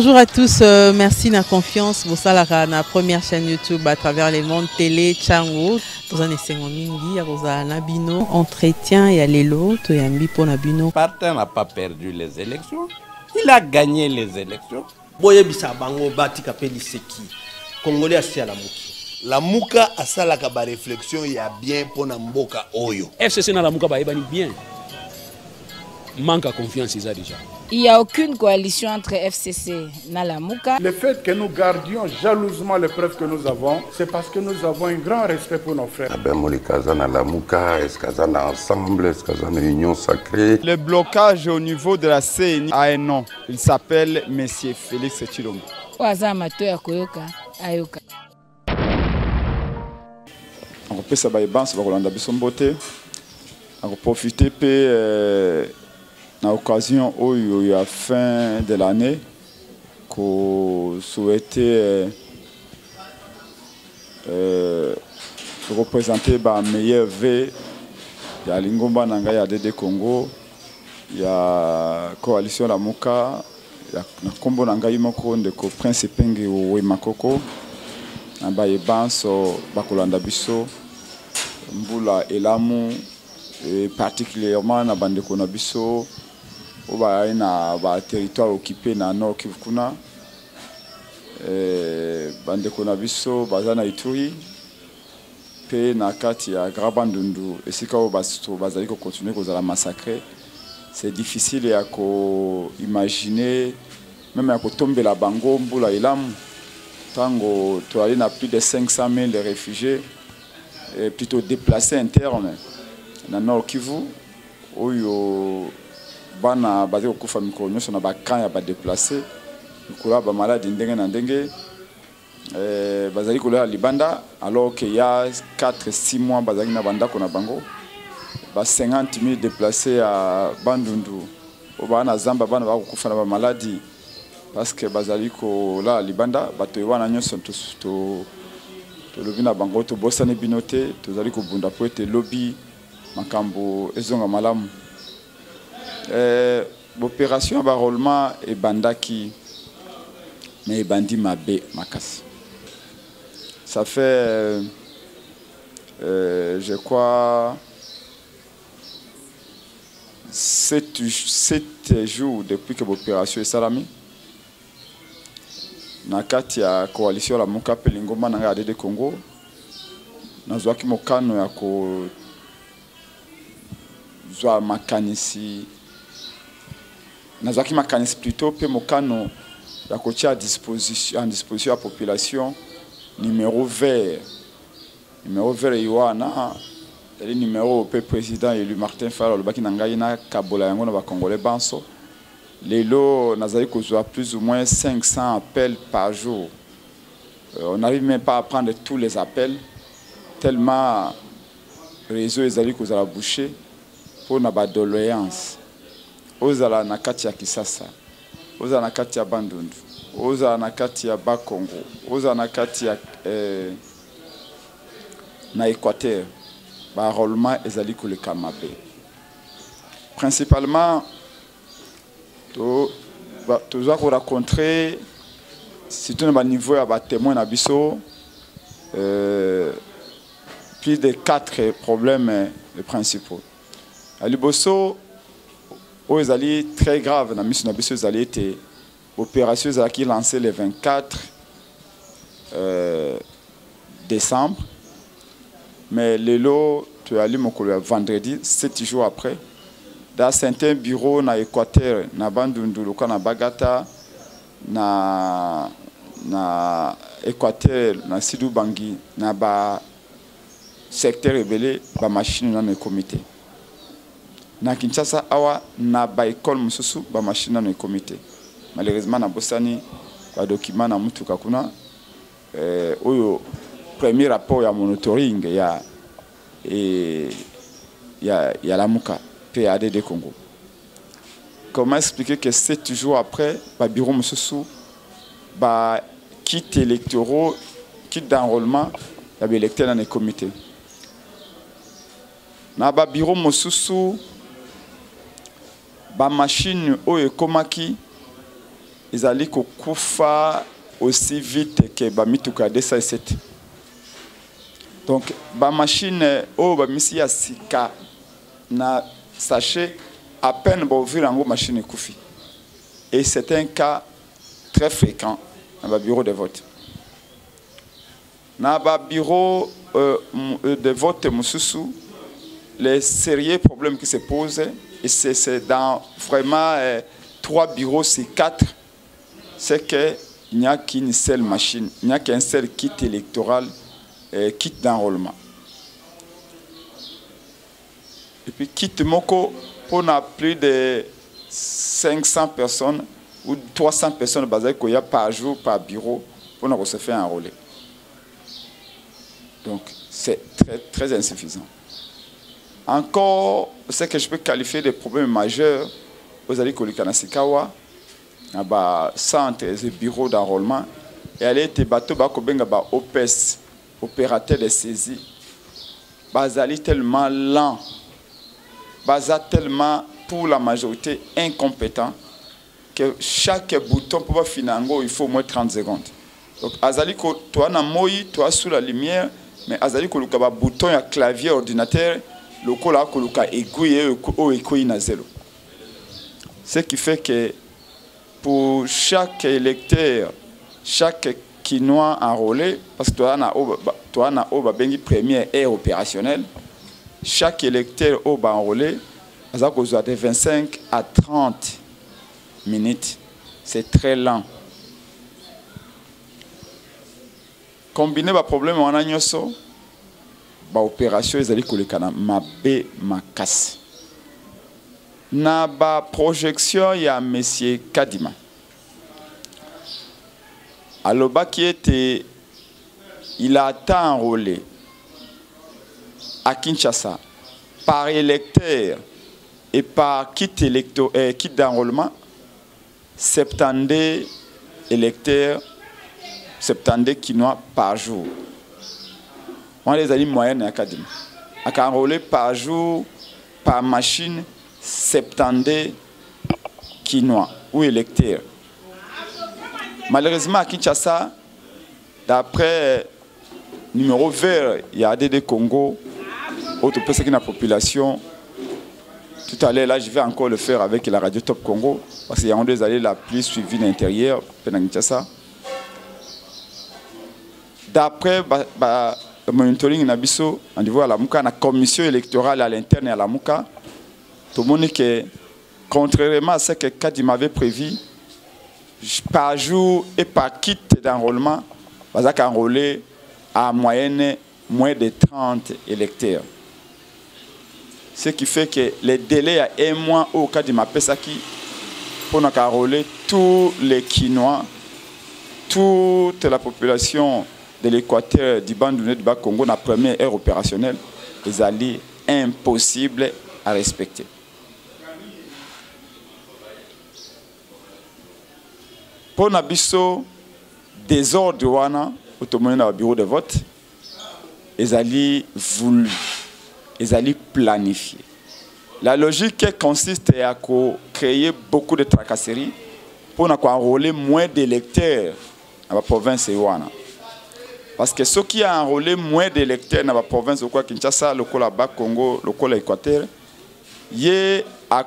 Bonjour à tous, merci de la confiance. Vous savez, la première chaîne YouTube à travers les mondes télé, Tchango. Vous en essayez mingi, vous avez Nabino, entretien et Alelo, tu as mis pour Nabino. Martin n'a pas perdu les élections, il a gagné les élections. Boye bisa bango bati kapeli seki. Congolais asi à la muki. La muka asala ka ba réflexion ya bien pour na mboka oyo. FCC na la muka ba ebani bien. Manque à confiance ils a déjà. Il n'y a aucune coalition entre FCC et Nalamuka. Le fait que nous gardions jalousement les preuves que nous avons, c'est parce que nous avons un grand respect pour nos frères. Ensemble, est-ce qu'il y a une union sacrée? Le blocage au niveau de la CNI a un nom. Il s'appelle M. Félix Tshilombo. On peut profiter à l'occasion où il y a fin de l'année qu'on souhaitait représenter le meilleur V. Il y a Lingomba Nanga, il y a Dede Congo, il y a Coalition Lamuka, il y a Kombo Nanga Imoko, de Prince Penge ou Makoko, il y a Banso, Bakolanda Bisso, Mbula Elamu, et particulièrement na bande Konabiso. Il y a un territoire occupé dans le nord Kivukuna. Bande Konabiso, Bazana Ituri. Pe na kati ya Grabandundu. Et si vous allez continuer à massacrer, c'est difficile à imaginer, même à tomber la bango, Mbula Elam. Tango, tu as plus de 500 000 réfugiés, plutôt déplacés internes. Dans le nord Kivu, où il y a des familles qui sont déplacées, il y a des malades qui sont Libanda, alors qu'il y a 4-6 mois, il y a 50 000 déplacés à Bandundu. Il y a Zamba, il y a des maladies. Parce que là, Libanda, il y a des lobby. Makambo ezonga malamu. L'opération Barolma et Bandaki, mais Bandi Mabe Makas. Ça fait, je crois, 7 jours depuis que l'opération est salami. Nakati ya coalition la Muka Pelingoma na de Congo. Nazwaki mokano ya ko makanisi nazaki makanisi plutôt pe mokano ya kotia en disposition la population numéro vert Yoana le numéro pe président élu Martin Fayulu le baki nangai na kabola yango na ba congolais banso lelo nazali kozwa plus ou moins 500 appels par jour. On n'arrive même pas à prendre tous les appels tellement réseau ezali kozala bouché. Pour na ba doléance ozala na kati ya Kisasa, ozala na kati ya Bandundu, ozala na kati ya Bakongo, ozala na kati ya na Équateur, ba enrôlement ezali koleka mabe. Principalement tu dois rencontrer surtout na ba niveau ya ba témoins na biso plus de 4 problèmes principaux. Aliboso, ils très grave dans mission nabiso ils allaient été opération qui lancée le 24 décembre, mais le lot tu allé mon collègue vendredi 7 jours après dans certains bureaux na Équateur na Bandundu na Bagata na Équateur na Sidou Bangui na ba secteur rebelle ba machine dans le comité. Na Kinshasa awa na ba école mususu ba machine na comité. Malheureusement na bosani ba document na mutuka kuna oyo premier rapport ya monitoring ya Lamuka PAD de Congo. Comment expliquer que 7 jours après ba bureau mususu ba kit électoraux kit d'enrôlement ya ba électeur dans le comité. Na ba bureau mususu ba machine oyo ekomaki ils allaient kufa aussi vite que ba mituka 207. Donc ba machine o ba misi ya sika na sachet à peine ba ouvrir en machine kufi. Et c'est un cas très fréquent dans le bureau de vote. Dans le bureau de vote, les sérieux problèmes qui se posent, et c'est dans vraiment 3 bureaux, c'est 4, c'est qu'il n'y a qu'une seule machine, il n'y a qu'un seul kit électoral, kit d'enrôlement. Et puis, kit Moko, on a plus de 500 personnes ou 300 personnes basées qu'il y a par jour, par bureau, pour se faire enrôler. Donc, c'est très, très insuffisant. Encore, ce que je peux qualifier de problème majeur, vous allez Kolikanasikawa, centre et bureau d'enrôlement, et elle était bateau Bakobenga OPS, opérateur de saisie, basali tellement lent, basa tellement pour la majorité incompétent, que chaque bouton pour finango, il faut au moins 30 secondes. Donc, Azali, toi, na moi, toi, sous la lumière, mais Azali, ko luka ba bouton ya clavier ordinateur, le kola ko luka aiguille ou aiguille na zéro. Ce qui fait que pour chaque électeur, chaque quinois enrôlé, parce que toi na oba bengi première aire opérationnelle, chaque électeur oba enrôlé, ça a de 25 à 30 minutes. C'est très lent. Combiné ba problème en agnoso, ba opération ezali kolekana mabe makasi. Na ba projection ya monsieur Kadima. Aloba qui était, il a été enrôlé à Kinshasa par électeur et par kit d'enrôlement, 70 électeurs, 70 quinois par jour. On les a dit moyenne académique. À enrôler par jour, par machine, 70 quinois ou électeurs. Malheureusement, à Kinshasa, d'après numéro vert, il y a des Congo, autre personne qui a la population. Tout à l'heure, là, je vais encore le faire avec la radio Top Congo, parce qu'il y a des années la plus suivie de l'intérieur, Kinshasa. D'après le monitoring Nabiso, on dit à la Mouka, la commission électorale à l'interne et à la Mouka, tout le monde dit que, contrairement à ce que Kadim avait prévu, par jour et par kit d'enrôlement, on va enrôler à moyenne moins de 30 électeurs. Ce qui fait que les délais à un mois au cas de Mapesaki, pour enrôler tous les Quinois, toute la population de l'Équateur, du Bandouné du Bas-Congo, dans la première ère opérationnelle, les alliés impossibles à respecter. Pour Nabiso, désordre wana, automobile dans le bureau de vote, les alliés voulu, les alliés planifié. La logique consiste à créer beaucoup de tracasseries pour enrôler moins d'électeurs dans la province de Wana. Parce que ceux qui ont enrôlé moins d'électeurs dans la province de Kinshasa, le Bas-Congo, le Équateur, il y a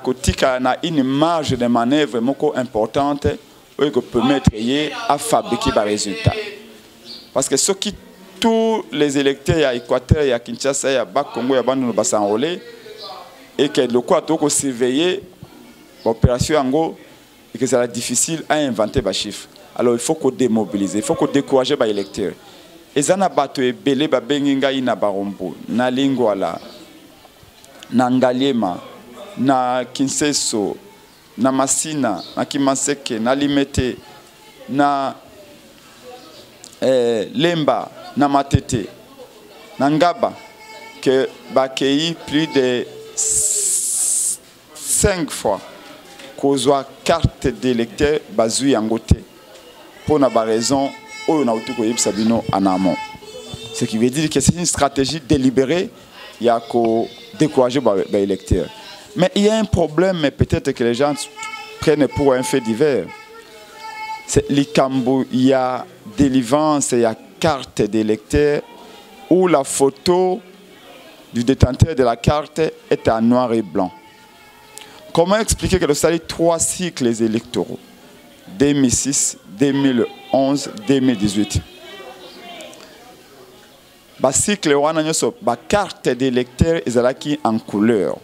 une marge de manœuvre importante qui peut permettre à fabriquer des résultats. Parce que ceux qui tous les électeurs à Équateur, à Kinshasa, à Bas-Congo, à Bandounou vont s'enrôler et que le quoi doit surveiller l'opération en gros et que c'est difficile à inventer des chiffres. Alors il faut qu'on démobilise, il faut qu'on décourage les électeurs. Et ça n'a pas été belé babenga ina barombo, na Lingwala, na Ngaliema, na Kinseso, na Masina, na Kimaseke, na Limete, na Lemba, na Matete, na Ngaba, que bakei plus de 5 fois qu'on soit carte d'électeur basée en côté pour une raison où on a en amont. Ce qui veut dire que c'est une stratégie délibérée, il y a qu'à décourager les électeurs. Mais il y a un problème, mais peut-être que les gens prennent pour un fait divers. c'est l'ikambo, il y a délivrance, il y a carte d'électeur où la photo du détenteur de la carte est en noir et blanc. Comment expliquer que le salaire 3 cycles électoraux 2006, 2011, 2018. Le cycle la carte d'électeur est en couleur.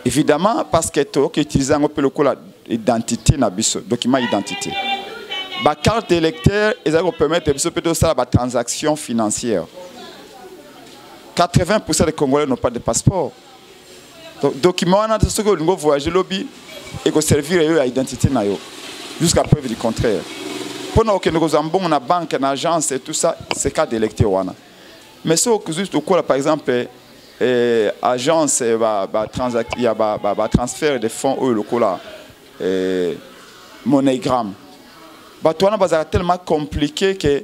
Évidemment, parce que tu utilises un peu l'identité, document d'identité. La carte d'électeur permet de faire la transaction financière. 80% des Congolais n'ont pas de passeport. Donc, le document ce que vous voyagez lobby et que servir à l'identité jusqu'à preuve du contraire. Pour que nous avons une banque, une agence et tout ça, c'est cas d'électeur. Mais ce que juste au cours, par exemple, agence, il y a transfert de fonds au local, MoneyGram. C'est tellement compliqué que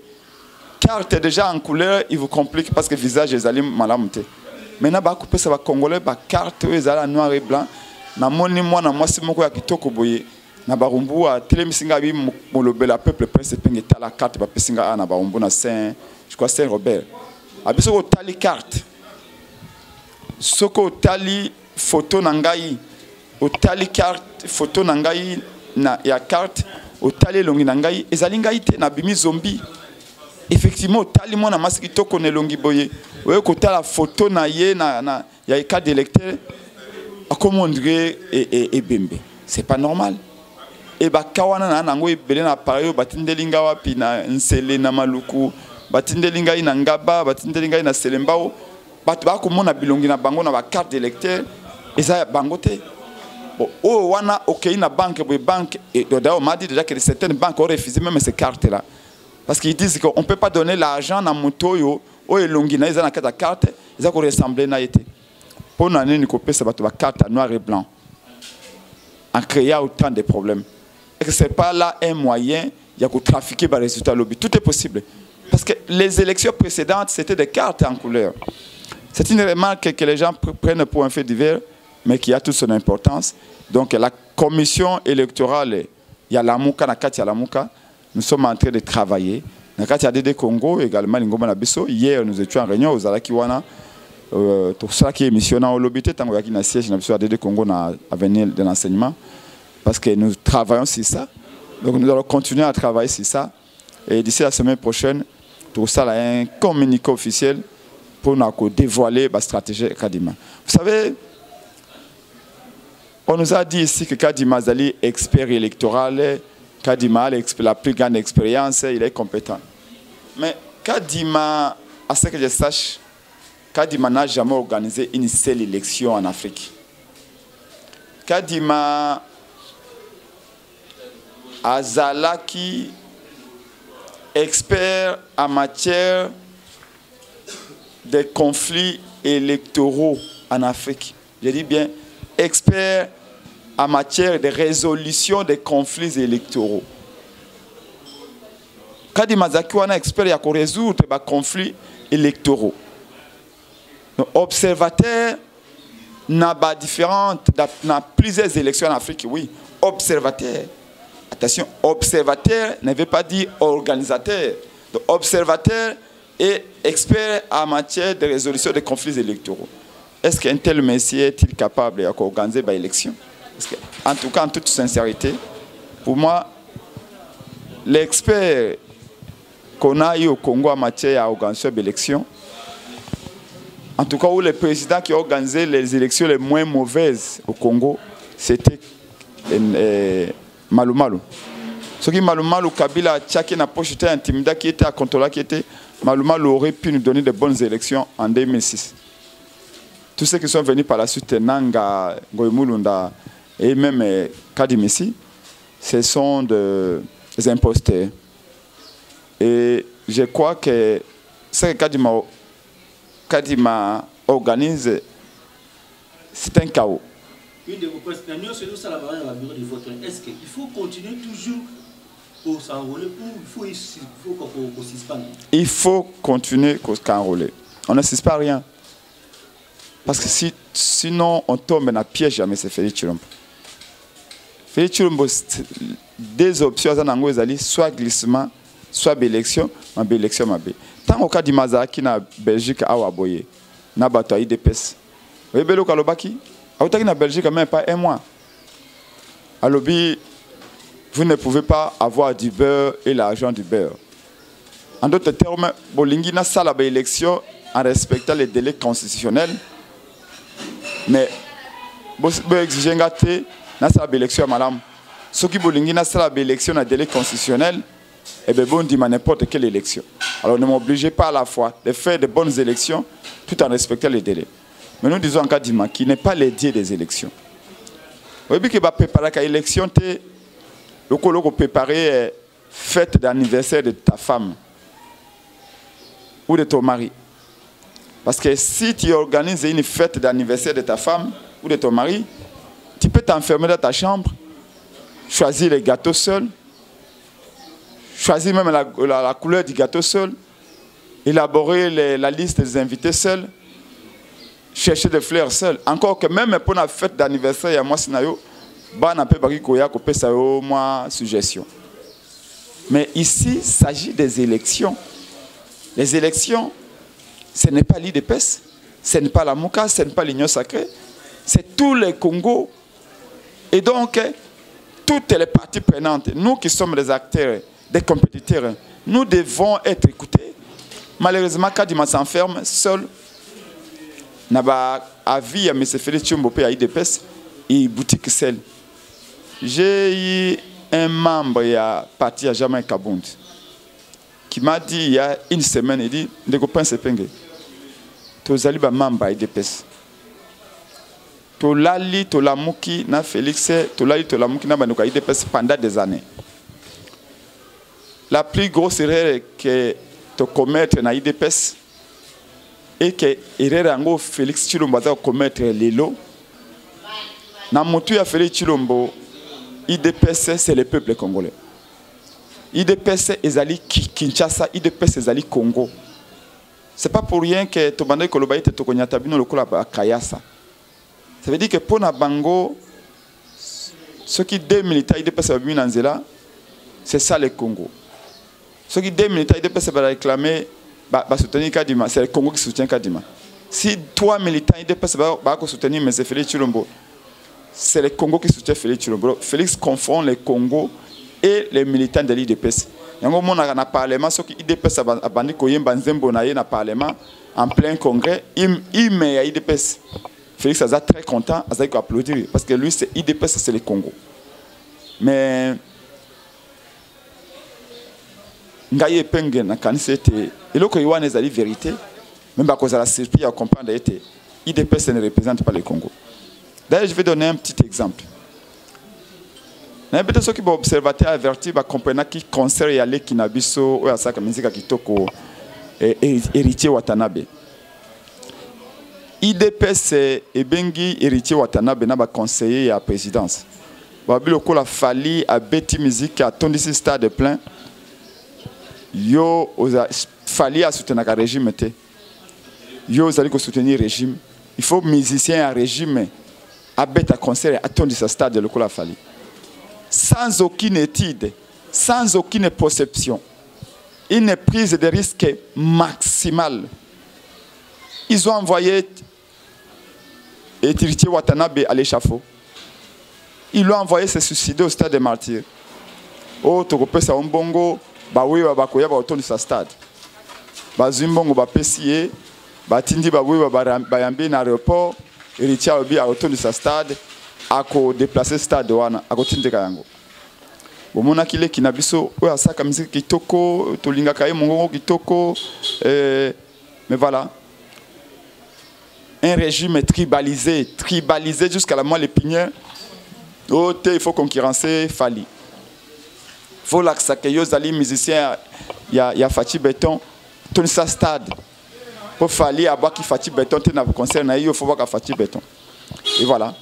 carte déjà en couleur, il vous complique parce que le visage est malamute. Maintenant, ça va congolais, carte est en noir et blanc. Na moni mwana mwasi moko ya kitoko boye na barumbu a telemisinga bi molobela peuple prince pengeta la carte ba pesinga na barumbu na Saint je crois Saint Robert abiso ko tali carte soko tali photo na ngai o tali carte photo na ngai na ya carte o tali longi na ngai ezali ngai te na bimi zombie effectivement o tali mwana mwasi kitoko ne longi boye oyo ko tala photo na ye na ya carte d'électeur. Comment on dirait et bembe, c'est pas normal. Et bah kawana na nango ibele na pareil batindelinga wapi na nsele na maluku batindelinga ina ngaba batindelinga ina selembao batu ba komona bilongi na bango na ba carte d'électeur eza bango te. Bon oh wana OK na banque et d'ailleurs on m'a dit déjà que certaines banques ont refusé même ces cartes là parce qu'ils disent qu'on peut pas donner l'argent na moto yo o elongi na eza na carte eza ko ressembler na été. Pour nous, nous avons carte noir et blanc en créant autant de problèmes. Et que ce n'est pas là un moyen de trafiquer les résultats lobby. Tout est possible. Parce que les élections précédentes, c'était des cartes en couleur. C'est une remarque que les gens prennent pour un fait divers, mais qui a toute son importance. Donc la commission électorale, il y a la Mouka, nous sommes en train de travailler. Nakati ADD Congo, également, hier, nous étions en réunion aux Alakiwana. Tout ça qui est missionné au lobby, tant qu'il y a un siège dans le Congo à venir de l'enseignement, parce que nous travaillons sur ça. Donc nous allons continuer à travailler sur ça. Et d'ici la semaine prochaine, tout ça a un communiqué officiel pour nous dévoiler la stratégie Kadima. Vous savez, on nous a dit ici que Kadima est expert électoral, Kadima a la plus grande expérience, il est compétent. Mais Kadima, à ce que je sache, Kadima n'a jamais organisé une seule élection en Afrique. Kadima Azalaki, expert en matière de conflits électoraux en Afrique. Je dis bien expert en matière de résolution des conflits électoraux. Kadima Zaki est expert pour résoudre les conflits électoraux. Observateur n'a pas différentes, dans plusieurs élections en Afrique, oui. Observateur. Attention, observateur ne veut pas dire organisateur. Donc, observateur et expert en matière de résolution des conflits électoraux. Est-ce qu'un tel monsieur est-il capable d'organiser une élection? En tout cas, en toute sincérité, pour moi, l'expert qu'on a eu au Congo en matière d'organisation d'élections, en tout cas, où le président qui a organisé les élections les moins mauvaises au Congo, c'était Malou Malou. Ce qui Malou Malou, Kabila a tchaké na poche était intimidé, qui était à contrôler, qui était Malou Malou aurait pu nous donner de bonnes élections en 2006. Tous ceux qui sont venus par la suite, Nanga, Goymulunda et même Kadimisi, ce sont des imposteurs. Et je crois que ce que Kadima organise, c'est un chaos. Une de vos questions, c'est la bureau de vote. Est-ce qu'il faut continuer toujours pour s'enrôler ou il faut qu'on suspende? Il faut continuer qu'on s'enrôler. On ne suspend pas rien. Parce que sinon, on tombe dans le piège, jamais c'est Félix Chilombo. Félix Chilombo, deux options soit glissement soit élection ma élection ma bé tant au cas du Mazaki na Belgique à Waboye na bato IDPS oui belo kalobaki autaki na Belgique même pas un mois alobi vous ne pouvez pas avoir du beurre et l'argent du beurre. En d'autres termes, bolingi na sala ba élection en respectant les délais constitutionnels mais bo exiger ngate na sala ba élection madame ceux qui bolingi na sala ba élection na délai constitutionnel et bien bon dit n'importe quelle élection. Alors ne m'obligez pas à la fois de faire de bonnes élections tout en respectant les délais. Mais nous disons en cas d'Ima qui n'est pas le dieu des élections. Vous voyez que va préparer la élection le colo préparer fête d'anniversaire de ta femme ou de ton mari. Parce que si tu organises une fête d'anniversaire de ta femme ou de ton mari, tu peux t'enfermer dans ta chambre, choisir les gâteaux seuls, choisir même la couleur du gâteau seul, élaborer la liste des invités seuls, chercher des fleurs seuls. Encore que même pour la fête d'anniversaire, il y a moi sinayo, bah n'a pas bari koya ko pesa yo moi suggestion. Mais ici, il s'agit des élections. Les élections, ce n'est pas l'IDPS, ce n'est pas la MOCA, ce n'est pas l'Union sacrée, c'est tous les Congos. Et donc, toutes les parties prenantes, nous qui sommes des acteurs, des compétiteurs, nous devons être écoutés. Malheureusement, quand il s'enferme seul, avis à M. Félix Tchombopé à IDPS et boutique seule. J'ai eu un membre qui a parti à Jamaïque Kabound qui m'a dit il y a une semaine, il dit, les copains se pingent. Tu as un membre à IDPS. Tu as dit, tu as dit, na Félix, tu as dit, tu as dit, na IDPS pendant des années. La plus grosse erreur que tu commettre dans l'IDPS et que l'erreur que Félix Tshilombo a commettre l'élo. Dans mon tour, Félix Tshilombo, l'IDPS c'est le peuple congolais. l'IDPS est allé Kinshasa, l'IDPS est allé Congo. Ce n'est pas pour rien que tu as dit que tu as dit que Kayasa. Ça veut dire que pour Nabango, ceux qui deux militaires l'IDPS a mis dans Zela, c'est ça le Congo. Ceux qui deux militaires l'IDPS va réclamer, soutenir Kadima, c'est le Congo qui soutient Kadima. Si trois militants l'IDPS va soutenir M. Félix Tshilombo, c'est le Congo qui soutient Félix Tshilombo. Félix confond le Congo et les militants de l'IDPS. Il y a un moment dans le Parlement, ceux qui l'IDPS a bandit Koyemba Nzembo dans le Parlement, en plein congrès, il met à l'IDPS. Félix est très content, il a applaudir parce que lui, c'est l'IDPS, c'est le Congo. Mais Ngaye Pengen na kanisete eloko yiwane ezali vérité même à cause de la surprise à comprendre que l'IDPS ne représente pas le Congo. D'ailleurs, je vais donner un petit exemple. Peut-être ceux qui sont observateurs avertis comprennent qui concert y aller qui nabiso ou à ça comme musique qui toko héritier Watanabe. IDPS et Bengi héritier Watanabe n'a pas conseiller à la présidence. Babilo ko la fali a beti musique à tondisi stade plein. Yo fali à soutenir le régime te. Yo zali ko soutenir le régime. Il faut musicien à régime à beta concert à tondisi stade le ko la fali. Sans aucune étude, sans aucune perception, une prise de risque maximale. Ils ont envoyé Héritier Watanabe à l'échafaud. Ils l'ont envoyé se suicider au stade des martyrs. Oh, tu peux ça un bongo, bah oui, bah koya bah autour de sa stade. Bah zimbongo bah pesier, bah tindi bah oui bah yambi na aéroport, Héritier obi à autour de sa stade, à ko déplacer stade wana, à ko tindi kayango. Bon mona kile kinabiso, ouais à ça comme musique kitoko, tolinga kaye mongo kitoko, mais voilà. Un régime tribalisé jusqu'à la moelle épinière. Oh, il faut concurrencer Fali. Il faut que les musiciens, il y a Fati Béton, tout ça stade. Pour Fali, à qui Fati Béton, tu as un concert, il faut voir qu'il Fati Béton. Et voilà.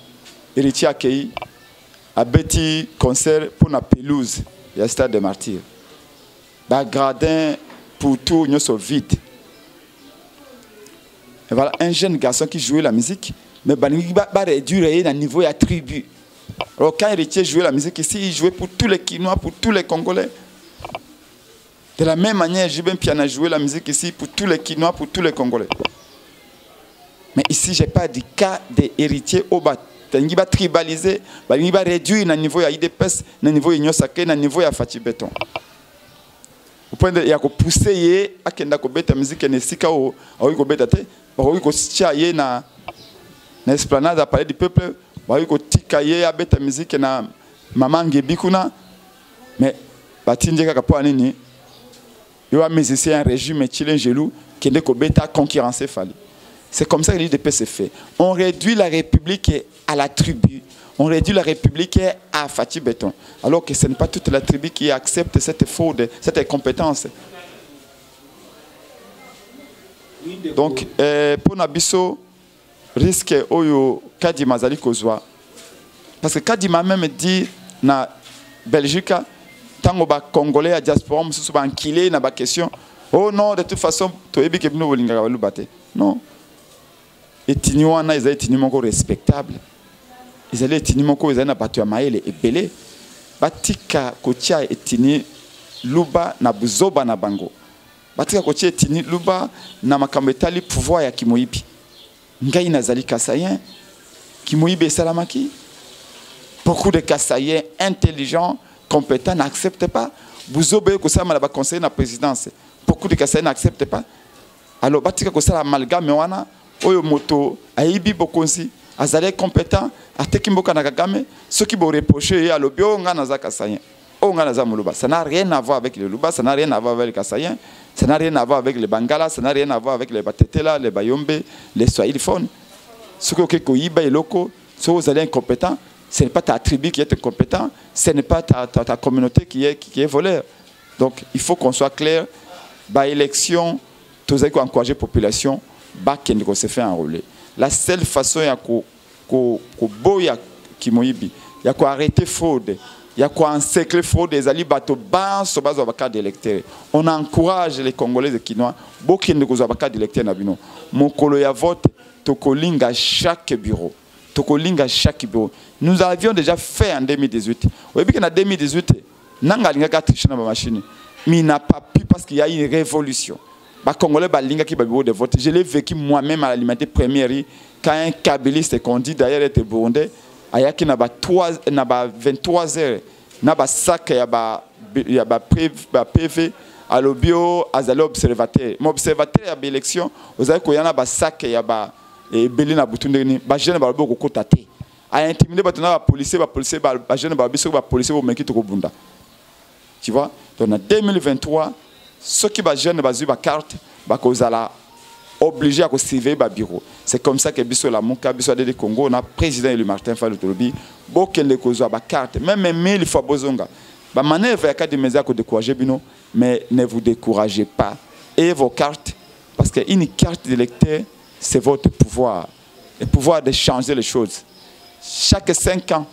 Héritier accueilli à petit concert pour la pelouse, il y a le stade des martyrs. Bah, gradin pour tout, nous sommes vide. Et voilà, un jeune garçon qui jouait la musique, mais il va réduire à niveau de la tribu. Alors quand Héritier jouait la musique ici, il jouait pour tous les Kinois, pour tous les Congolais. De la même manière, Jibin Piana jouait la musique ici pour tous les Kinois, pour tous les Congolais. Mais ici, je n'ai pas dit cas d'héritier au bas. Il va tribaliser, il va réduire le niveau de IDPS, le niveau de Union Sacrée, le niveau de Fati Béton. Au point de pousser à kenda ko beta musique ne sika o ko beta te ko tia ye na esplanade à parler du peuple ko tika ye a beta musique na mamange bikuna mais batindi kaka po nini yo a musicien régime chilien gelou kende ko beta concurrencer fali. C'est comme ça que l'IDP se fait. On réduit la République à la tribu. On réduit la République à Fati Béton. Alors que ce n'est pas toute la tribu qui accepte cette fraude, cette incompétence. Donc, pour Nabiso, risque Oyo Kadima Zali Kozwa. Parce que Kadima même dit na Belgique, tant que Congolais à diaspora, nous sommes enquilés dans la question. Oh non, de toute façon, tu es bien que nous voulons battre. Non. Et Tiniwana, ils étaient respectables. Ils allaient Tinimoko, ils allaient battu à Maël et Belé. Batika Kotia et Tini Luba na Buzoba na Bango. Batika Kotia et Tini Luba na Makambetali pouvoir ya Kimoibi. Ngai Nazali Kassayen, Kimoibi et Salamaki. Beaucoup de Kassayen intelligents, compétents n'acceptent pas. Buzoba et Kosama la conseiller na présidence. Beaucoup de Kassayen n'acceptent pas. Alors Batika Kosala Malga Mewana. Oyo moto aibi bokonzi azale compétent atekimboka na Kagame ceux qui vont reprocher à l'obio ngana za Kassayen o ngana za Muluba, ça n'a rien à voir avec le Luba, ça n'a rien à voir avec les Kassayen, ça n'a rien à voir avec les Bangala, ça n'a rien à voir avec les Batetela, les Bayombe, les Swahiliphones. Ce que koiba et loko, ceux vous allez incompétent, ce n'est pas ta tribu qui est incompétent, ce n'est pas ta communauté qui est voleur. Donc il faut qu'on soit clair, bah élection, tous avez encourager la population. Bakende se fait enrôler. La seule façon ya ko boya Kimoibi, ya ko arrêter fraude, ya ko encercler fraude des ali bato ban so bazo baka d'électeurs. On encourage les Congolais et Kinois bokende ko baka d'électeurs na bino. Mokolo ya vote tokolinga chaque bureau. Tokolinga chaque bureau. Nous avions déjà fait en 2018. Oui, bien en 2018, nanga linga ka tricher na machine. Mais il n'a pas pu parce qu'il y a une révolution. Les Congolais balinga qui bureau de vote. Je l'ai vécu moi-même à l'alimenté première quand un kabyliste qu'on dit d'ailleurs était burundais, ayaki na ba 23 heures na ba sac ya ba PV à l'obio azali observateur. Mon observateur ya élection, vous avez ko yana ba sac ya ba belé na butundeni ba jeune ba boko kotate. A intimider ba tona ba policier ba jeune ba biso ba policier bo meki to ko bunda. Tu vois? Donc en 2023 ceux qui sont jeunes, ils ont une carte, ils sont obligés à suivre le bureau. C'est comme ça que Bisso Lamuka, Bisso Adede Congo, on a président élu Martin Fayulu Tolobi, beaucoup de choses à carte, même 1000 fois Bozonga. La manœuvre est de mesures à décourager, mais ne vous découragez pas. Et vos cartes, parce qu'une carte d'électeur, c'est votre pouvoir. Le pouvoir de changer les choses. Chaque 5 ans,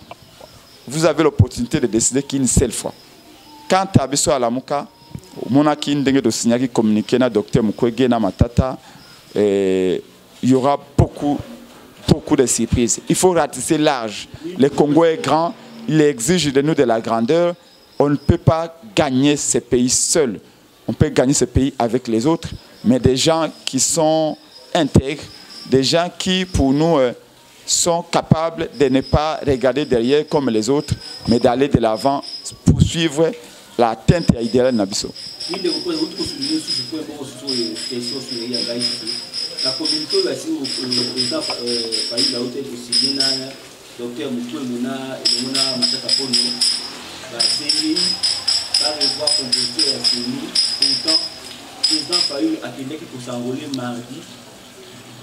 vous avez l'opportunité de décider qu'une seule fois. Quant à Bisso Lamuka, Monaki ndenge de signer qui communiquer na docteur Mukwege na Matata, il y aura beaucoup de surprises. Il faut ratisser large. Le Congo est grand, il exige de nous de la grandeur. On ne peut pas gagner ce pays seul. On peut gagner ce pays avec les autres, mais des gens qui sont intègres, des gens qui pour nous sont capables de ne pas regarder derrière comme les autres, mais d'aller de l'avant, poursuivre la teinte idéale Nabiso. La communauté aussi au président Fayulu aussi bien docteur Mukwemuna et Mona Matakapono va essayer par revoir composé à Séni. Pourtant président Fayulu a tenu pour s'envoler mardi.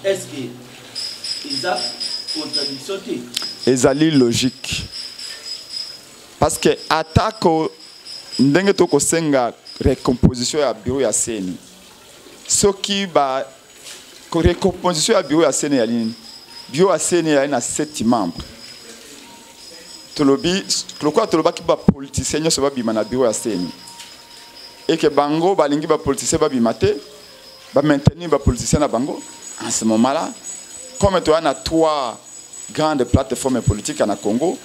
Est-ce que ils a contradiction? Ils allaient logique parce que attaque ndenge toko senga recomposition ya bureau ya Séni. Ce qui va recomposition ya bureau ya Séni ya ligne. Bureau ya Séni ya na 7 membres. Tolobi, pourquoi toloba ki ba politicien nyo so ba bima na bureau ya Séni. Et que bango balingi ba politicien ba bimate, ba maintenir ba politicien na bango. En ce moment-là, comme tu as 3 grandes plateformes politiques en Congo,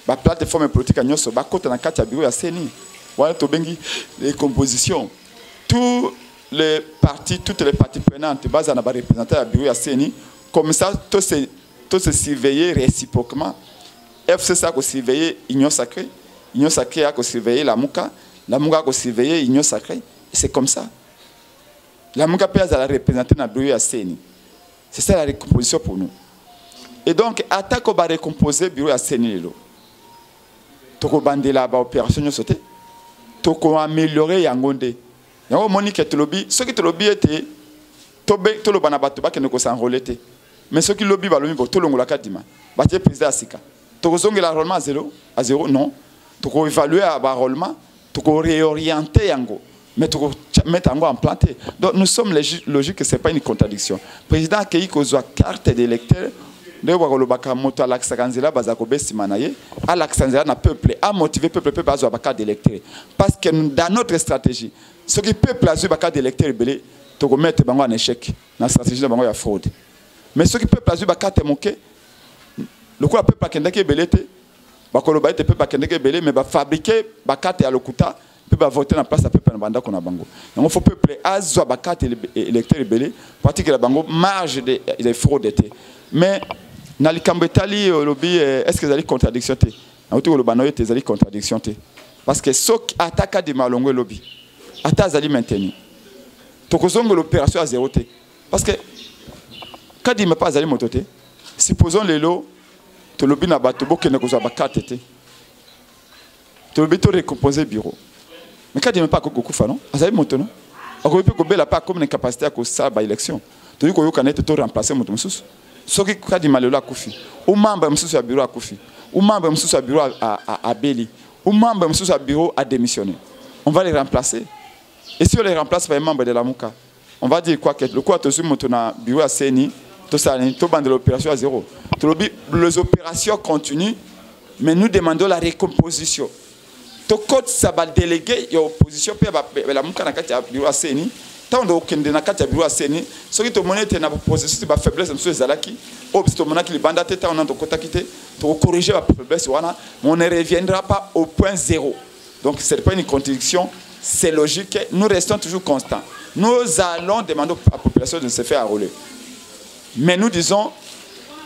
la plateforme politique à Nyoso, côté dans le bureau à Seni. Voilà, les compositions. Tous les partis, toutes les parties prenantes, basées à représenter à bureau à Seni, comme ça, tous se surveiller réciproquement. FCC a surveillé l'Union Sacrée a surveillé la Mouka a surveillé l'Union Sacrée. C'est comme ça. La Mouka peut la représenter dans le bureau à Seni. C'est ça la recomposition pour nous. Et donc, attaque au recomposer le bureau à Seni. Toko bandela ba opération sauté. Toko améliorer yangonde. Yango monique te lobby, ce qui te lobby était to lo bana bato ba ke ne ko s'enrôler. Mais ce qui lobby ba lobi bo to longola kadima. Ba te président asika. Toko zongela rollement à zéro non. Toko évaluer à ba rollement, toko réorienter yango. Mais toko mettre yango en planté. Donc nous sommes logiques que c'est pas une contradiction. Président Kei ko zo carte d'électeur de wakolobaka moto alaksanzela bazako besimanaye alaksanzela na peuple a motiver peuple bazo baka d'électeur parce que dans notre stratégie ce qui peuple azu baka d'électeur belé to ko mettre bango en échec na stratégie de bango ya fraude mais ce qui peuple azu baka temoke le quoi peuple akendeke belete bakoloba ete peuple akendeke belé mais ba fabriquer baka te alokuta peut ba voter na place à peuple na banda ko na bango donc faut peuple azu baka électeur belé pratique la bango marge de fraude était mais na likambetali lobby est-ce que zali contradiction té na uti ko banoye té zali contradiction té parce que sok attaque de malongo lobby ata zali maintenir to kozongo l'opération à zéro té parce que quand il me pas zali mototé supposons les lots to lobby na bato bokene ko za bakate té to lobby to recomposer bureau mais quand il me pas ko kufa non azali moto non ako peut ko bela pas comme une capacité à ko ça ba élection to ko yo kanete to remplacer moto mususu soki kadi malelo akufi ou membre msusu ya bureau akufi ou membre msusu ya bureau à Beli ou membre msusu ya bureau a démissionné on va les remplacer et si on les remplace par un membre de la Mouka on va dire quoi que le quoi tozu moto na bureau à Seni to ça to bande l'opération à zéro to les opérations continuent mais nous demandons la recomposition to code ça va déléguer et opposition pe la Mouka na kati ya bureau à Seni tant de na kati ya bureau aseni soki to monete na processus ba faiblesse mso ezalaki obsto monaki libanda teta on ndo kota kité to corriger la faiblesse wana on ne reviendra pas au point zéro donc c'est pas une contradiction c'est logique nous restons toujours constants nous allons demander à la population de se faire enrôler mais nous disons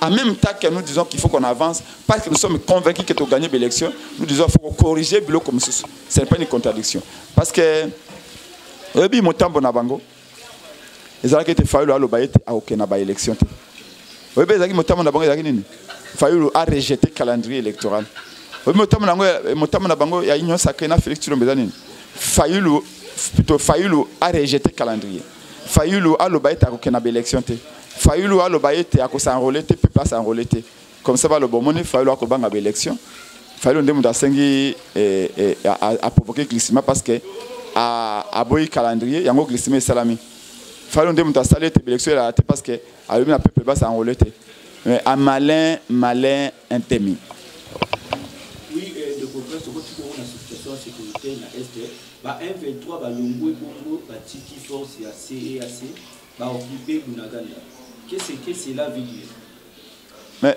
en même temps que nous disons qu'il faut qu'on avance parce que nous sommes convaincus que tu gagner l'élection nous disons qu'il faut corriger le comme ça c'est pas une contradiction parce que Obi motambo na bango ezalaki te fayulu aloba ete aokena ba élection te obi ezalaki motambo na bango ezalaki nini fayulu a rejeté calendrier électoral obi motambo na bango ya Union Sacrée na Félix Tshilombo nini fayulu a rejeté calendrier fayulu aloba ete akokena ba élection te fayulu aloba ete akosanrôler te pe place enrôler te comme ça va le bomone fayulu akobanga ba élection fayulu ndemu dasengi a provoquer glissement parce que à boy calendrier yango glissement salami fallait on demande à saler tes élections là parce que à lui na peuple bas enrôler mais à malin intemi oui de comprendre ce que tu vois la situation sécuritaire na est ba M23 ba longwe bongo ba tiki force ya CEAC ba occuper Bunagana qu'est-ce que cela veut dire mais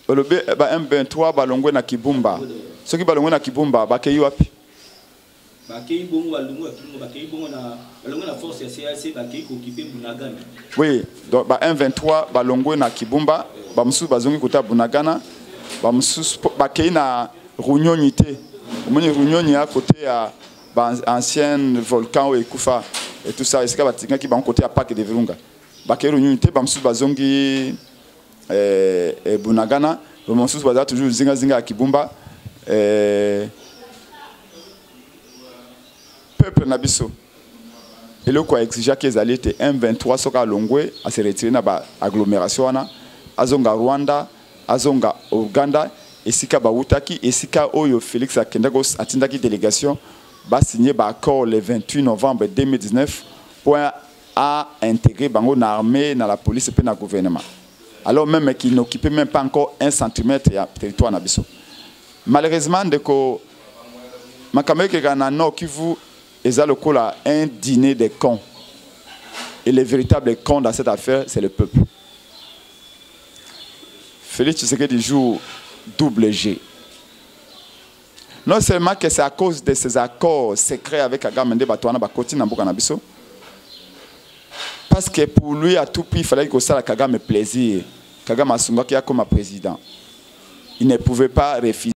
le ba M23 ba longwe na Kibumba ceux qui ba longwe na Kibumba ba keyi wapi bakei bongo balungu bakei bongo na balungu na force ya CAC bakei occuper Bunagana oui donc ba M23 balongwe na Kibumba ba musu bazongi kota Bunagana ba musu bakei na Runyonyi te omoni Runyonyi à côté ya ba ancien volcan et Kufa et tout ça est-ce que batinga ki ba côté à parc de Virunga bakei Runyonyi te ba musu bazongi Bunagana ba musu baza toujours zinga à Kibumba peuple nabiso et le quoi exigeait qu'ils allaient être M23 soka longwe à se retirer na ba agglomération na azonga Rwanda azonga Uganda esika ba utaki esika oyo Félix akendako atindaki délégation ba signé ba accord le 28 novembre 2019 pour à intégrer bango na armée na la police et na gouvernement alors même qu'ils n'occupaient même pas encore 1 centimètre ya territoire nabiso malheureusement deko makameke kana no Kivu ezalokola un dîner des cons et le véritable con dans cette affaire c'est le peuple. Félix Tshisekedi joue double G Non seulement que c'est à cause de ces accords secrets avec Kagame Nde Batouana Bakoti Namboka Nabiso, parce que pour lui, à tout prix, il fallait que ça Kagame plaisir. Kagame Asunga qui a comme président. Il ne pouvait pas refuser.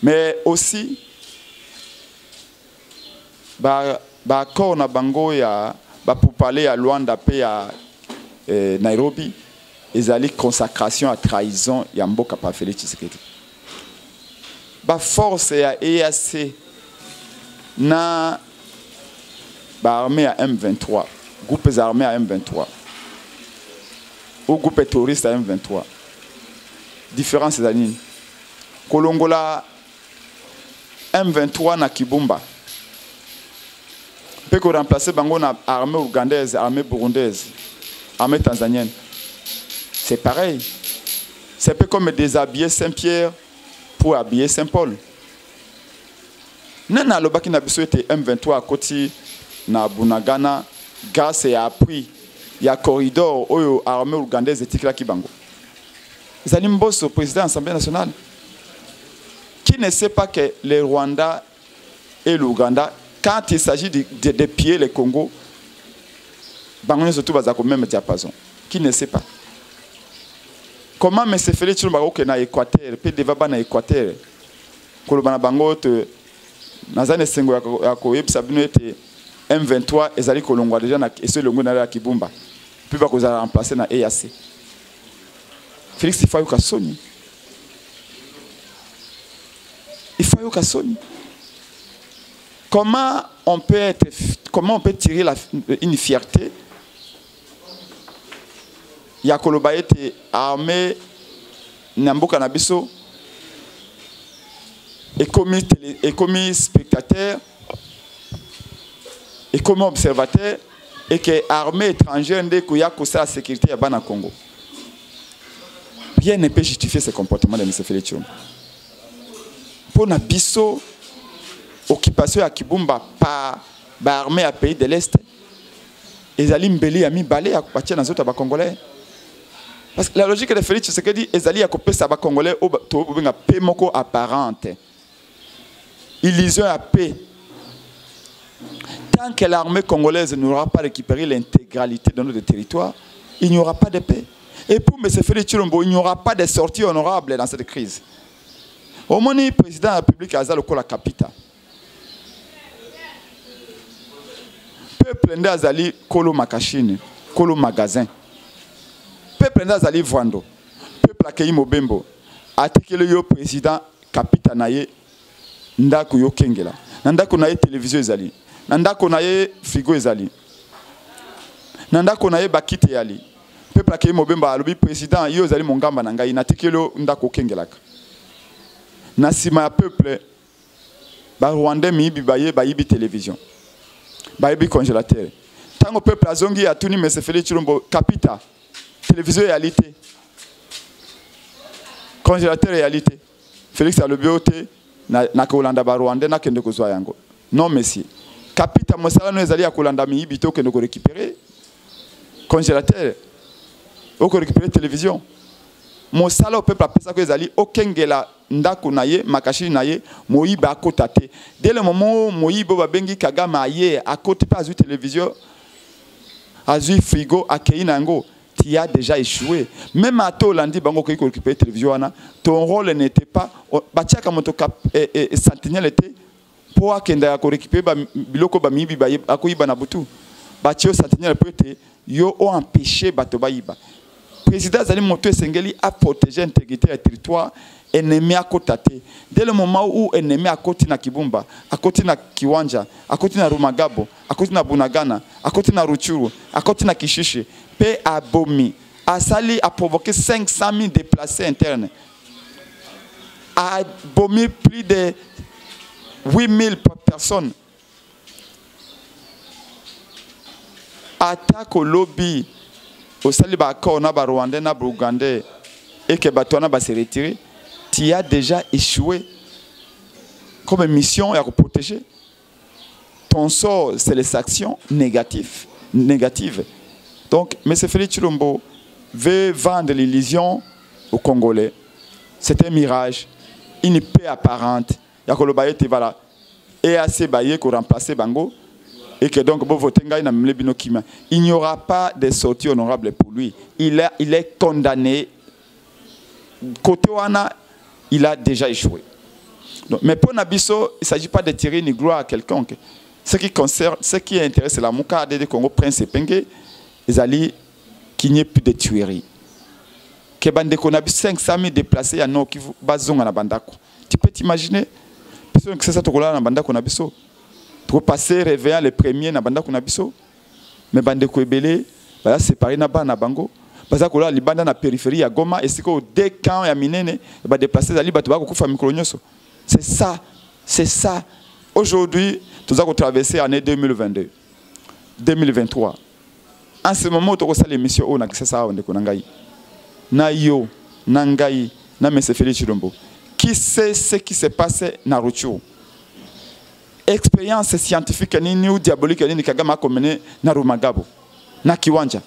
Mais aussi, accord na bango ya pour parler à Luanda pe à Nairobi, ils allaient consacration à trahison ya mboka pa Félix Tshisekedi. Force ya EAC na armée à M23, groupes armés à M23 ou groupe terroriste à M23. Différence c'est nini? Kolongola M23 na Kibumba. Peut qu'on remplace bango na armée ougandaise, armée burundaise, armée tanzanienne. C'est pareil. C'est un peu comme déshabiller Saint-Pierre pour habiller Saint-Paul. Nana lobaki na biso était M23 à côté na Bunagana grâce à appui il y a corridor oyo armée ougandaise etikla kibango. Zalim Bosso président de l'Assemblée nationale. Qui ne sait pas que le Rwanda et l'Ouganda, quand il s'agit de piller le Congo, bango surtout bazako même diapason. Qui ne sait pas? Comment M. Félix Tshilombo na Équateur, puis devant na Équateur, kolobana bango te nazane sengo ya koyebisa bino ete M23 ezali kolongwa déjà na ese longo na Kibumba. Puis ba kozala remplacer na EAC. Félix Ifayuka Soni. Ifayuka Soni. Comment on peut tirer une fierté? Yakoloba était armé Namboka Nabiso et comme spectateur et comme observateur et que l'armée étrangère de la sécurité à Bana Congo. Rien ne peut justifier ce comportement de M. Félix Tshilombo. Pour Nabiso, occupation à Kibumba par l'armée à pays de l'Est, ils allaient mbeli ami balé à partir dans autres Congolais. Parce que la logique de Félix Tshisekedi, ils allaient à couper ça Congolais au paix moko apparente. Illusion à paix. Tant que l'armée congolaise n'aura pas récupéré l'intégralité de notre territoire, il n'y aura pas de paix. Et pour M. Félix Tshilombo, il n'y aura pas de sortie honorable dans cette crise. Au moment où le président de la République a dit la capitale. Peuple ndazali kolo makashine, kolo magasin. Peuple ndazali vwando. Peuple akei mobembo. Atikele yo président capitale naye ndako yo kengela. Ndako naye télévision ezali. Ndako naye frigo ezali. Ndako naye bakite yali. Peuple akei mobembo alobi président yo ezali mongamba na ngai natikele ndako kengelaka. Na sima ya peuple ba Rwandais miyibi baye bayibi télévision. Bayibi congélateur. Tant que peuple azongi a tuni M. Félix Tshilombo capita télévision réalité. Congélateur réalité. Félix a le bioté na kolanda ba Rwandais na kende kozwa yango. Non monsieur. Capita mosala no ezali ya kolanda miyibi to kende ko récupérer congélateur. Oko récupérer télévision. Mosala au peuple apesa ko ezali okengela ndako naye makashi naye moyiba akotate. Dès le moment où moyibo babengi Kagame aye akote pas azu télévision azu frigo akei nango tu as déjà échoué. Même à Tolandi bango ko récupérer télévision wana ton rôle n'était pas batiaka moto sentinelle était pour akenda ko récupérer ba biloko ba mibi ba akoyiba na butu batio sentinelle peut-être yo ont empêché bato bayiba. Président Zali Moto Sengeli a protégé l'intégrité du territoire ennemi à Kotate. Dès le moment où ennemi à côté na Kibumba, à côté na Kiwanja, à côté na Rumagabo, à côté na Bunagana, à côté na Ruchuru, à côté na Kishishi, paix a bomi, a sali a provoqué 500 000 déplacés internes, a bomi plus de 8000 personnes. Attaque au lobby. Au saliba accord na ba Rwandais na Ougandais et que Batouana va se retirer, tu as déjà échoué comme mission à protéger. Ton sort, c'est les actions négatives. Donc, M. Félix Tshilombo veut vendre l'illusion aux Congolais. C'est un mirage. une paix apparente. Il y a que le baye voilà. Et assez baye pour remplacer Bango. Et que donc, il n'y aura pas de sortie honorable pour lui. Il est condamné. Côté Wana, il a déjà échoué. Donc, mais pour Nabiso, il ne s'agit pas de tirer une gloire à quelconque. Ce qui intéresse la Mouka de Congo, Prince Penge, ils allaient qu'il n'y ait plus de tueries. Que Bandeko n'a 500 000 déplacés à Nord Kivu, Bazong à la Bandako. Tu peux t'imaginer? Parce que c'est ça, tu as la Bandako Nabiso. Tu peux passer, réveillant les premiers na Bandako Nabiso. Mais Bandeko Ebele, bah séparé na Bango. Parce que là, les bandes na périphérie à Goma, et c'est que dès quand il y a Minene, bah déplacer les Batuba Kokufa Mikolonyoso. C'est ça, c'est ça. Aujourd'hui, nous avons traversé l'année 2022, 2023. En ce moment, tu as l'émission où on a accès à Nangaï. Nayo, Nangaï, Namese Félix Chilombo. Qui sait ce qui s'est passé dans Ruchu? Expérience scientifique ou diabolique ni Kagama a menée dans Rumagabo, na Kiwanja.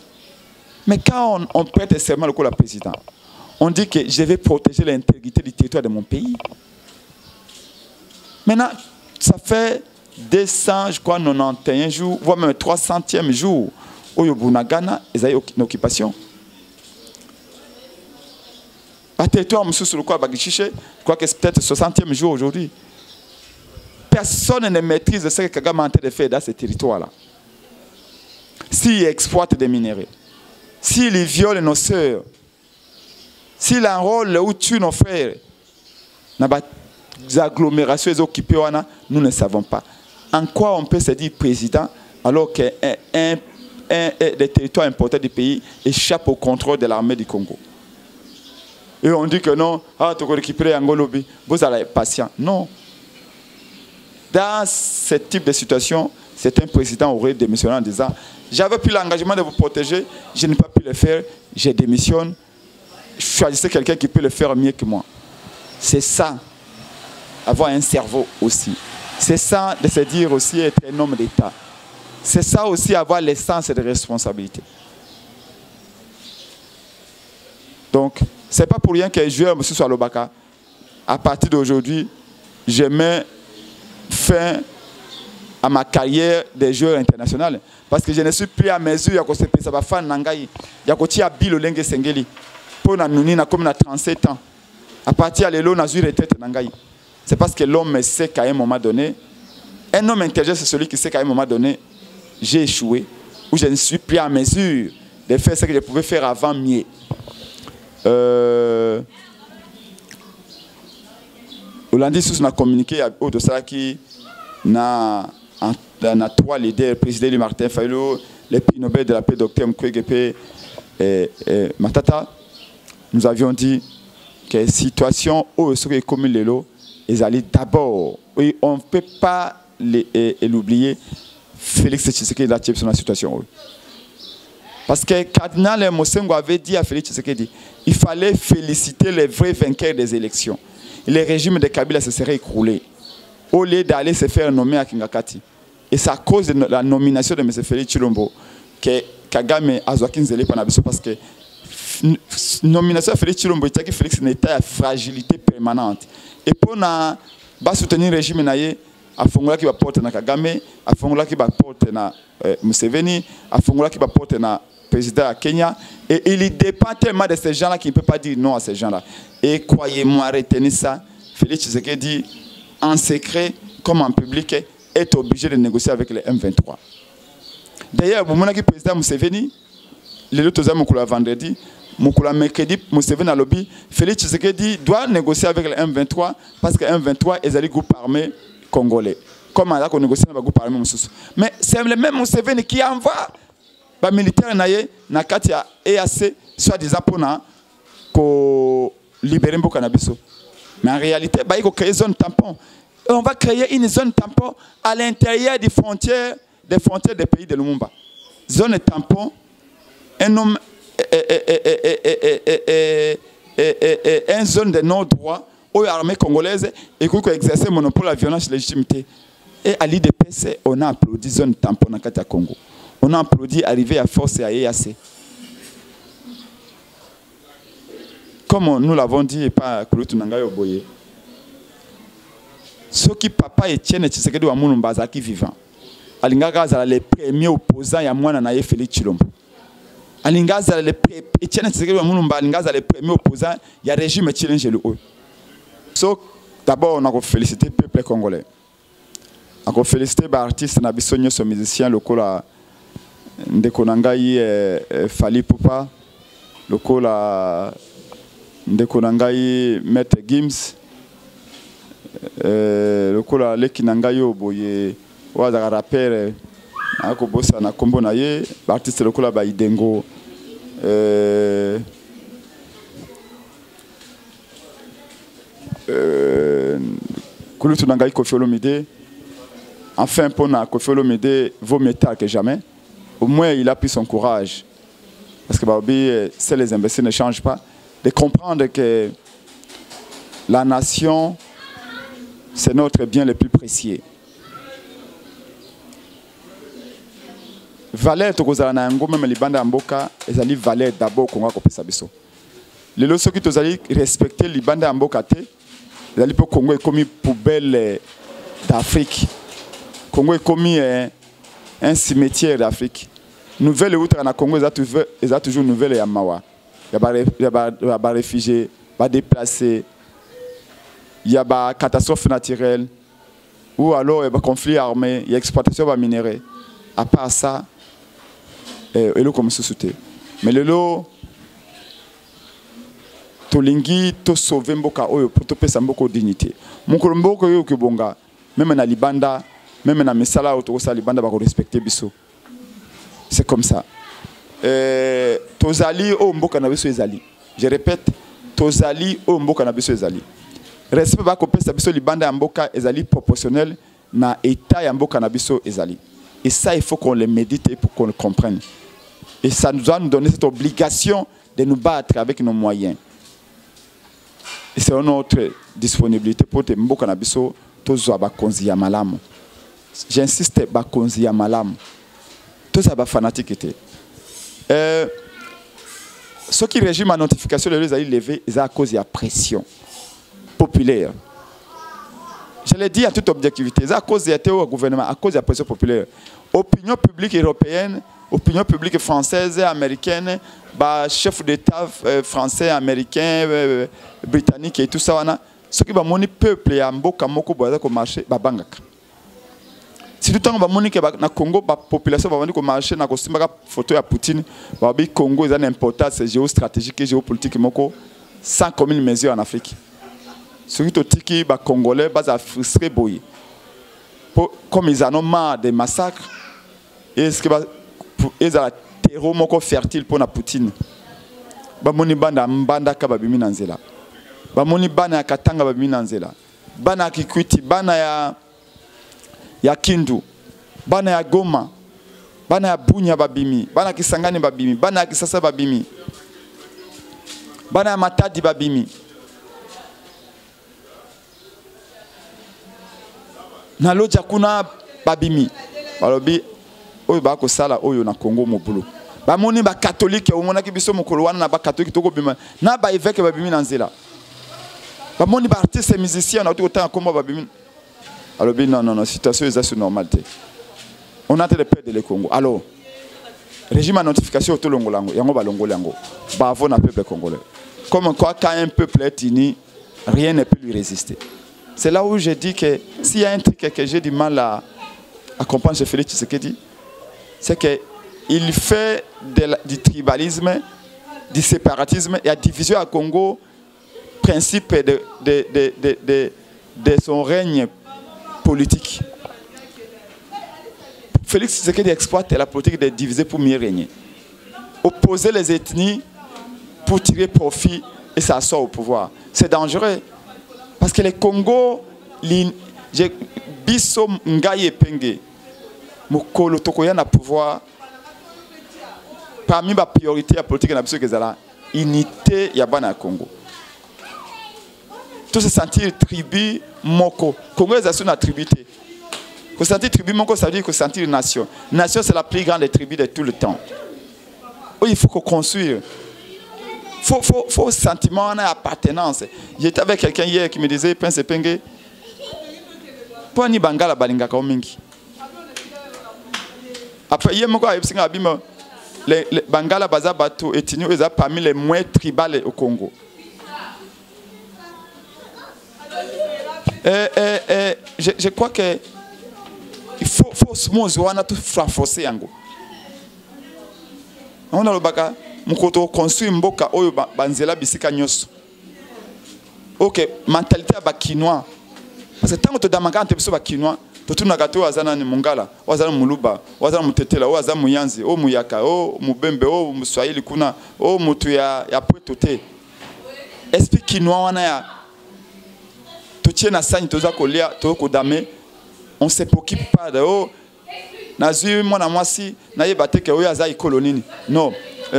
Mais quand on prête serment au président, on dit que je vais protéger l'intégrité du territoire de mon pays. Maintenant, ça fait 200, je crois, 91 jours, voire même 300e jour, où Yobunagana est en occupation. Le territoire, sur le quoi, je crois que c'est peut-être 60e jour aujourd'hui. Personne ne maîtrise ce que Kagame est en train de faire dans ce territoire-là. S'il exploite des minéraux, s'il viole nos sœurs, s'il enrôle ou tue nos frères, les agglomérations occupées, nous ne savons pas. En quoi on peut se dire président alors qu'un des territoires importants du pays échappe au contrôle de l'armée du Congo? Et on dit que non, tu peux récupérer Angolobi, vous allez être patient. Non. Dans ce type de situation, certains présidents auraient démissionné en disant j'avais pris l'engagement de vous protéger, je n'ai pas pu le faire, je démissionne, choisissez quelqu'un qui peut le faire mieux que moi. C'est ça, avoir un cerveau aussi. C'est ça de se dire aussi être un homme d'État. C'est ça aussi avoir l'essence de responsabilité. Donc, ce n'est pas pour rien que je joueur M. Swalobaka, à partir d'aujourd'hui, je mets fin à ma carrière de joueur international. Parce que je ne suis plus à mesure que ça va faire Nangaï. Il y a que Bilo Lenge Sengeli. Pour nous, comme 37 ans. À partir de là, on a eu retraite Nangaï. C'est parce que l'homme sait qu'à un moment donné, un homme intelligent, c'est celui qui sait qu'à un moment donné, j'ai échoué, ou je ne suis plus à mesure de faire ce que je pouvais faire avant mieux. Hollandi sous a communiqué au de ça qui n'a 3 leaders, le président Martin Fayulu, le prix Nobel de la paix, Dr Mkwege et Matata. Nous avions dit que la situation où ce qui est commun les lots, ils allaient d'abord, oui, on ne peut pas l'oublier, Félix Tshisekedi a tiré sur la situation. Parce que Cardinal Mosengo avait dit à Félix Tshisekedi, il fallait féliciter les vrais vainqueurs des élections. Le régime de Kabila se serait écroulé au lieu d'aller se faire nommer à Kingakati. Et c'est à cause de la nomination de M. Félix Chilombo que Kagame a Zouakinzele Panabiso parce que nomination de Félix Chilombo, c'est que Félix n'était à fragilité permanente. Et pour soutenir le régime, a fongola qui va porter na Kagame, a fongola qui va porter na Museveni, a fongola qui va porter na président à Kenya, et il dépend tellement de ces gens-là qu'il ne peut pas dire non à ces gens-là. Et croyez-moi, retenez ça, Félix Tshisekedi, en secret comme en public, est obligé de négocier avec les M23. D'ailleurs, vous voyez que le président Museveni, le vendredi, mercredi, Museveni a lobby, Félix Tshisekedi doit négocier avec les M23 parce que les M23 est un groupe armé congolais. Comment on négocie avec le groupe armé? Mais c'est le même Museveni qui envoie les militaires na Katia EAC, soit-disant pour libérer le cannabis. Mais en réalité, il faut créer une zone tampon. Et on va créer une zone tampon à l'intérieur des frontières des pays de Lumumba. Zone tampon, un homme une zone de non-droit où l'armée congolaise et qui exerce le monopole de la violence et la légitimité. Et à l'IDPC, on a applaudi zone tampon dans le Congo. On a applaudi arriver à force et à EAC. Comme nous l'avons dit, et pas Kouloutou Nangayo Boye, Ce qui papa Etienne Tshisekedi wa Mulumba azaki vivant. Alingaka azala les premiers opposants ya mwana na ye Félix Tshilombo. Alingaka azala les Etienne Tshisekedi wa Mulumba alingaka azala les premiers opposants ya régime Tshilengelo. So d'abord on a félicité le peuple congolais. On a félicité les artistes na biso nyonso musiciens lokola ndeko na ngai Fally Ipupa, lokola ndeko na ngai Maître Gims, lokola leki na ngai yo boye waza rapper akobosa na kombo na ye artiste lokola ba Idengo kulutu na ngai Koffi Olomide. Enfin pour na Koffi Olomide vaut mieux tard que jamais. Au moins il a pris son courage, parce que si les imbéciles ne changent pas, de comprendre que la nation c'est notre bien le plus précieux. Valeur tokozala na yango même libanda mboka ezali valeur d'abord konga kopesa biso. Lelo soki tozali respecter libanda mboka te, ezali po Congo ekomi poubelle d'Afrique. Congo ekomi un cimetière d'Afrique. Nouvelle outre na Congo ezali toujours nouvelle ya mawa. Ya ba réfugiés, ba déplacés. Il y a des catastrophes naturelles, ou alors il y a des conflits armés, il y a l'exploitation de minerais. À part ça, il y a comme société. Mais le lot, tolingi to sauver mboka oyo pour to pesa mboko dignité. Mon kolombo yo ke bonga, même na libanda, même na misala auto sa libanda ba ko respecter biso. C'est comme ça. Tozali o mboka na biso ezali. Je répète, tozali o mboka na biso ezali. Respect ba kopesa biso libanda ya mboka ezali proportionnel na état ya mboka na biso ezali. Et ça il faut qu'on le médite et pour qu'on le comprenne. Et ça nous doit nous donner cette obligation de nous battre avec nos moyens. Et c'est notre disponibilité pour te mboka na biso tozwa ba konzi ya malamu. J'insiste ba konzi ya malamu. Toza ba fanatique te. Ce qui régime ma notification les ezali levé c'est à cause de la pression populaire. Je l'ai dit à toute objectivité, c'est à cause du gouvernement, à cause de la pression populaire. Opinion publique européenne, opinion publique française, américaine, bah, chef d'État français, américain, britannique et tout ça, ce qui va mon peuple et mboka moko boza ko marché ba bangaka. Si tout le temps ba moni ke na Congo ba population ba vandi ko marché na ko simba photo ya Poutine, ba bi Congo est une importance géostratégique et géopolitique moko sans commune mesure en Afrique. Ceux qui sont congolais, sont frustrés. Comme ils en ont marre des massacres, ils ont un terreau fertile pour la Poutine. Bamoni banda mbanda ka babimi nanzela. Bamoni bana ya Katanga babimi nanzela. Bana ya Kikwiti, bana ya Kindu, bana ya Goma, bana ya Bunya babimi, bana ya Kisangani babimi, bana ya Kisasa babimi, bana ya Matadi babimi. Na loja kuna babimi balobi oyo ba ko sala oyo na Congo mobulu ba moni ba catholique o mona ki biso mokolo wana na ba catholique to ko bima na ba évêque babimi na nzela ba moni ba artiste musicien na to ta comme babimi alobi non situation est normalité on a de perdre le Congo. Alors régime à notification to longolango yango ba longolango ba avo na peuple congolais comme quoi quand un peuple est uni rien ne peut lui résister. C'est là où je dis que s'il y a un truc que j'ai du mal à comprendre chez Félix Tshisekedi, c'est qu'il fait du tribalisme, du séparatisme et la division à Congo, principe de son règne politique. Félix Tshisekedi exploite la politique de diviser pour mieux régner. Opposer les ethnies pour tirer profit et s'asseoir au pouvoir. C'est dangereux. Parce que le Congo, biso ngaye penge, mokolo tokoya na pouvoir, parmi les priorités de la politique na biso kezala unité ya bana Congo. Tout se sentir tribu moko. Congo est une tribité. Se sentir tribu moko, ça veut dire que sentir nation. Nation c'est la plus grande tribu de tout le temps. Oh, il faut qu'on construise. Faut sentiment d'appartenance. J'étais avec quelqu'un hier qui me disait, Prince Epenge, Poni Bangala balinga mingi. Après, il y a les Bangala Bazabato et Tinio sont parmi les moins tribales au Congo. Je crois que il faut tout renforcer. On a le baga, mukoto construit mboka oyo banzela bisika nyoso. Ok, mentalité ba quinois. Parce que tant que tu damanga te biso ba quinois, to tuna gato wazana ni mungala, wazana muluba, wazana mutetela, wazana muyanzi, o muyaka, o mubembe, o muswahili kuna, o mutu ya pweto te. Esprit quinois wana ya to tiena sani to za kolia, to ko dame, on se préoccupe pas de oh nazu mwana mwasi na yebate ke oyo aza ikolonini. Non.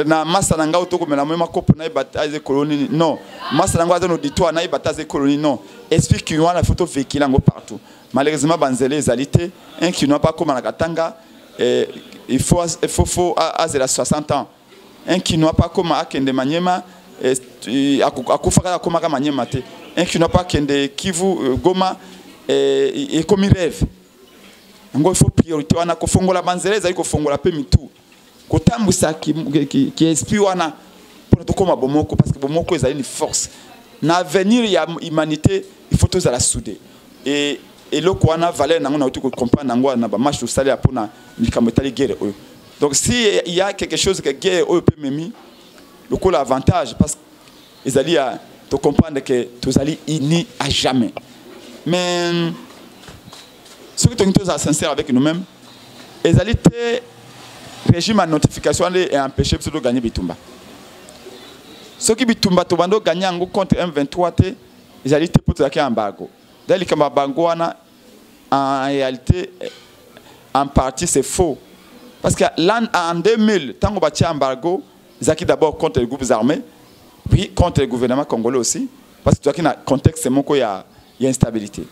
Na masa nanga otoko mena mwema kopo na yebate aze kolonini. Non. Masa nanga aza no ditwa na yebate aze kolonini. Non. Esprit qui la photo véhicule partout. Malheureusement banzele ezalité un qui n'a pas comme na katanga il faut à 60 ans. Un qui n'a pas comme akende manyema akufaka comme manyema te. Un qui n'a pas kende Kivu Goma et comme il rêve. Il faut priorité wana kofongola banzele ezali kofongola pe mitu. Kotambusa qui esprit wana pour to koma bomoko parce que bomoko ezali une force. Na avenir ya humanité il faut tous à la souder et le quoi valeur nango na tout comprendre nango na ba match au salaire pour na likamotali guerre. Donc si il y a quelque chose que guerre peut memi le coup l'avantage parce que ils allaient à te comprendre que tous allez unis à jamais. Mais ceux qui sont sincères avec nous-mêmes, ils allaient régime à notification et empêcher de gagner Bitumba. Ceux qui Bitumba Tobando gagné contre M23, ils allaient pour attaquer embargo. D'ailleurs, comme embargo en réalité, en partie c'est faux. Parce que l'an en 2000, tant qu'on battait embargo, ils allaient d'abord contre les groupes armés, puis contre le gouvernement congolais aussi, parce que dans le contexte, c'est il y a instabilité.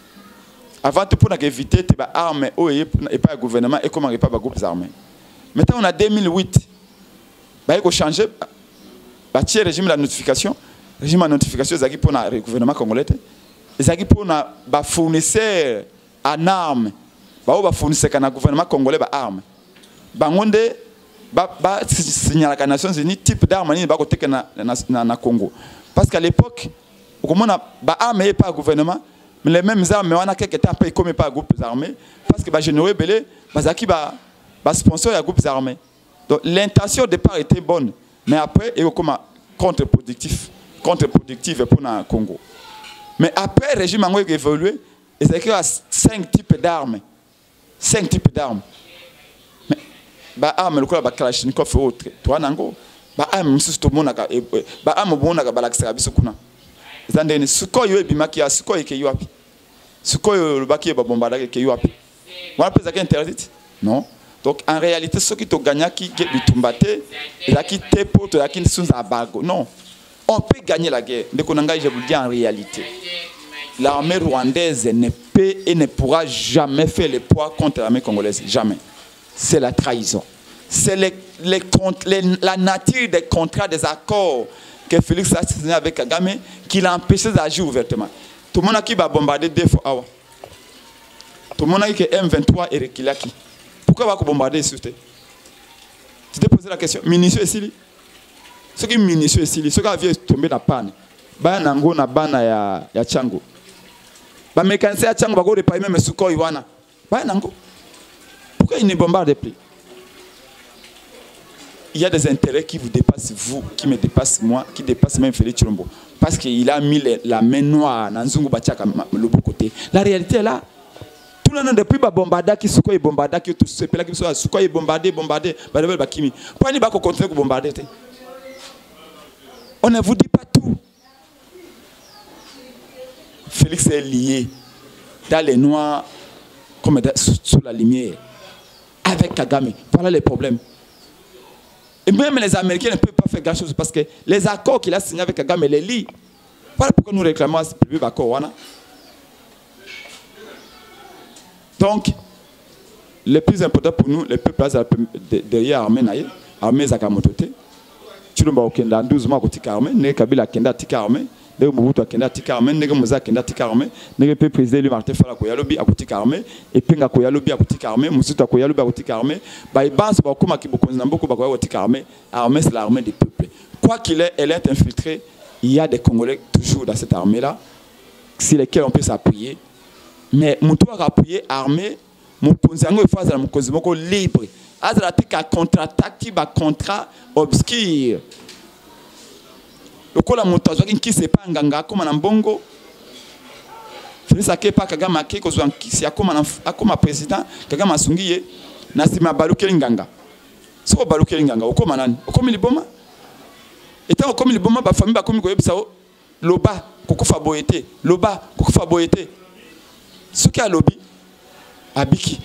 Avant de pouvoir éviter les armes et pas le gouvernement et comment il n'y a pas les groupes armés. Maintenant, on a 2008. Il faut changer le régime de la notification. Le régime de la notification, c'est pour le gouvernement congolais. C'est pour les fournisseurs en armes. Les fournisseurs en gouvernement congolais en armes. Il signale les Nations Unies type d'armes dans Congo. Parce qu'à l'époque, on a des armes pas le gouvernement. Mais les mêmes armes, on a quelques temps pas comme pas groupes armés parce que les généraux belé, bazaki ba sponsor ya groupes armés. Donc l'intention au départ était bonne, mais après il y a comme contre-productif pour le Congo. Mais après le régime a évolué, il y a 5 types d'armes. 5 types d'armes. Mais ba arme le ba Kalachnikov et autres. Toi nango, ba arme mususu to monaka ba arme bonaka balakisa biso kuna. Zandeni suko yo ebimaki ya suko eke yo api suko yo lobaki e ba bombada eke yo api wana pesa ka interdit non. Donc en réalité ceux qui to gagnaki ke bitumbate ezaki te poto yaki sunza abago non, on peut gagner la guerre. Ndeko nanga je vous dis en réalité l'armée rwandaise ne peut et ne pourra jamais faire le poids contre l'armée congolaise, jamais. C'est la trahison, c'est la nature des contrats, des accords que Félix a signé avec Kagame qui l'a empêché d'agir ouvertement. Tout le monde qui va bombarder 2 fois. Tout le monde qui est M23 et Rekilaki. Pourquoi va bombarder sur te? Tu t'es posé la question. Minutieux ici. Ceux qui minutieux ici, ceux qui avaient tombé dans la panne. Bah nango na bana ya Tchango. Bah mécanicien ya Tchango va go réparer même Suko Iwana. Bah nango. Pourquoi ils ne bombardent plus? Il y a des intérêts qui vous dépassent, vous, qui me dépassent moi, qui dépassent même Félix Chilombo. Parce qu'il a mis la main noire dans Nzungu Bachaka, le beau côté. La réalité est là. Tout le monde depuis Bombada qui est bombardé, qui tout ce pays qui est bombardé, Bakimi. Pourquoi il ne va pas continuer à bombarder? On ne vous dit pas tout. Félix est lié dans les noirs, comme sous la lumière, avec Kagame. Voilà les problèmes. Et même les Américains ne peuvent pas faire grand chose parce que les accords qu'il a signés avec Kagame les lient. Voilà pourquoi nous réclamons ce plus accord. Donc, le plus important pour nous, les peuples derrière l'armée Zakamotote, tu ne vas pas 12 mois côté armée, ne Kabila Kenda tika armée, ndenge Mobutu akenda tika armée ndenge Moza akenda tika armée ndenge pe président lui Martin Fala ko yalobi akutika armée et penga ko yalobi akutika armée Mosutu ko yalobi akutika armée ba ibanse ba koma ki bokonzi na mboko ba ko akutika armée armée c'est l'armée du peuple quoi qu'il est elle est infiltrée il y a des Congolais toujours dans cette armée là sur lesquels on peut s'appuyer mais Mobutu a appuyé armée mokonzi yango ifo azala mokonzi moko libre azala tika contre-attaque ba contrat obscur lokola moto azwaki nkisi epa nganga akoma na mbongo Félix Akepa Kagame ake kozwa nkisi akoma président Kagame asungi ye na nsima balukeli nganga soko balukeli nganga okoma nani okomi liboma eta okomi liboma bafamille bakomi koyebisa o loba kokufa boyete loba kokufa boyete soki alobi abiki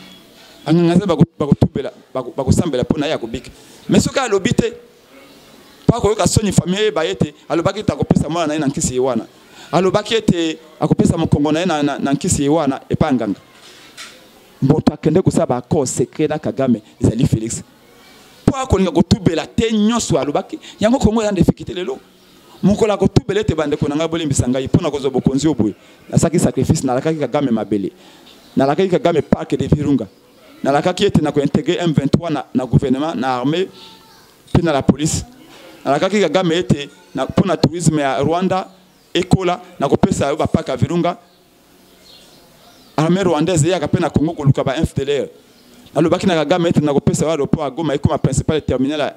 angangaza bakotubela bakosambela mpona ye akobika mais soki alobi te pas que soni famille bayete alobaki takopesa mwana na nkisi yewana alobaki ete akopesa mokongo na nkisi yewana epa nganga moto akende kosaba accord secret na Kagame ezali Félix po akolinga kotubela te nyonso alobaki yango kongo ya ndefekite lelo mokola kotubela te bande konanga bolimbisa ngai mpona kozwa bokonzi oboye nasaki sacrifice nalakaki Kagame mabele nalakaki Kagame parc de Virunga nalakaki ete na ko intégrer M23 na gouvernement na armée puis na la police alakaki Kagame ete na pona tourisme ya Rwanda ekola na kopesa yo bapaka Virunga armée rwandaise ya kapena Congo koluka ba FDLR alobaki na Kagame ete na kopesa yo aéroport à Goma ekoma principal terminal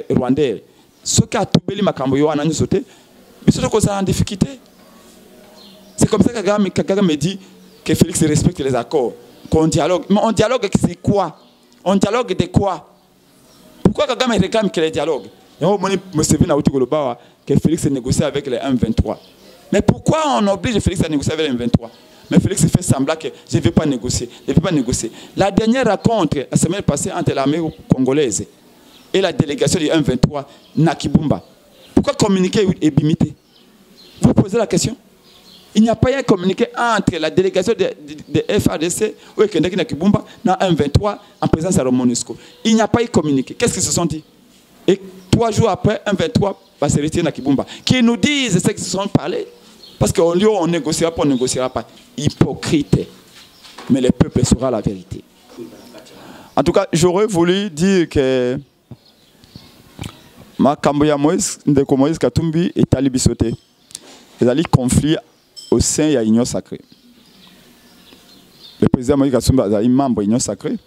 rwandais soki atubeli makambo yo wana nyoso te biso to kozala en difficulté c'est comme ça que Kagame dit que Félix respecte les accords qu'on dialogue mais on dialogue c'est quoi on dialogue de quoi pourquoi Kagame réclame que les dialogues que Félix négocie avec les M23. Mais pourquoi on oblige Félix à négocier avec les M23? Mais Félix fait semblant que je ne vais pas négocier. Je ne vais pas négocier. La dernière rencontre, la semaine passée, entre l'armée congolaise et la délégation du M23, Nakibumba. Pourquoi communiquer et bimiter? Vous posez la question? Il n'y a pas eu communiqué entre la délégation de FARDC ou Nakibumba dans M23 en présence de la MONUSCO. Il n'y a pas eu communiqué. Qu'est-ce qu'ils se sont dit? Et 3 jours après, un 23 va se retirer dans Kibumba. Qui nous disent ce qu'ils se sont parlé. Parce qu'au lieu on négociera pas, on ne négociera pas. Hypocrite. Mais le peuple saura la vérité. En tout cas, j'aurais voulu dire que ma Kamboya Moïse, Ndeko Moïse Katumbi et Talibi Soté, ils allaient conflit au sein de l'Union sacrée. Le président Moïse Katumbi est membre de l'Union sacrée.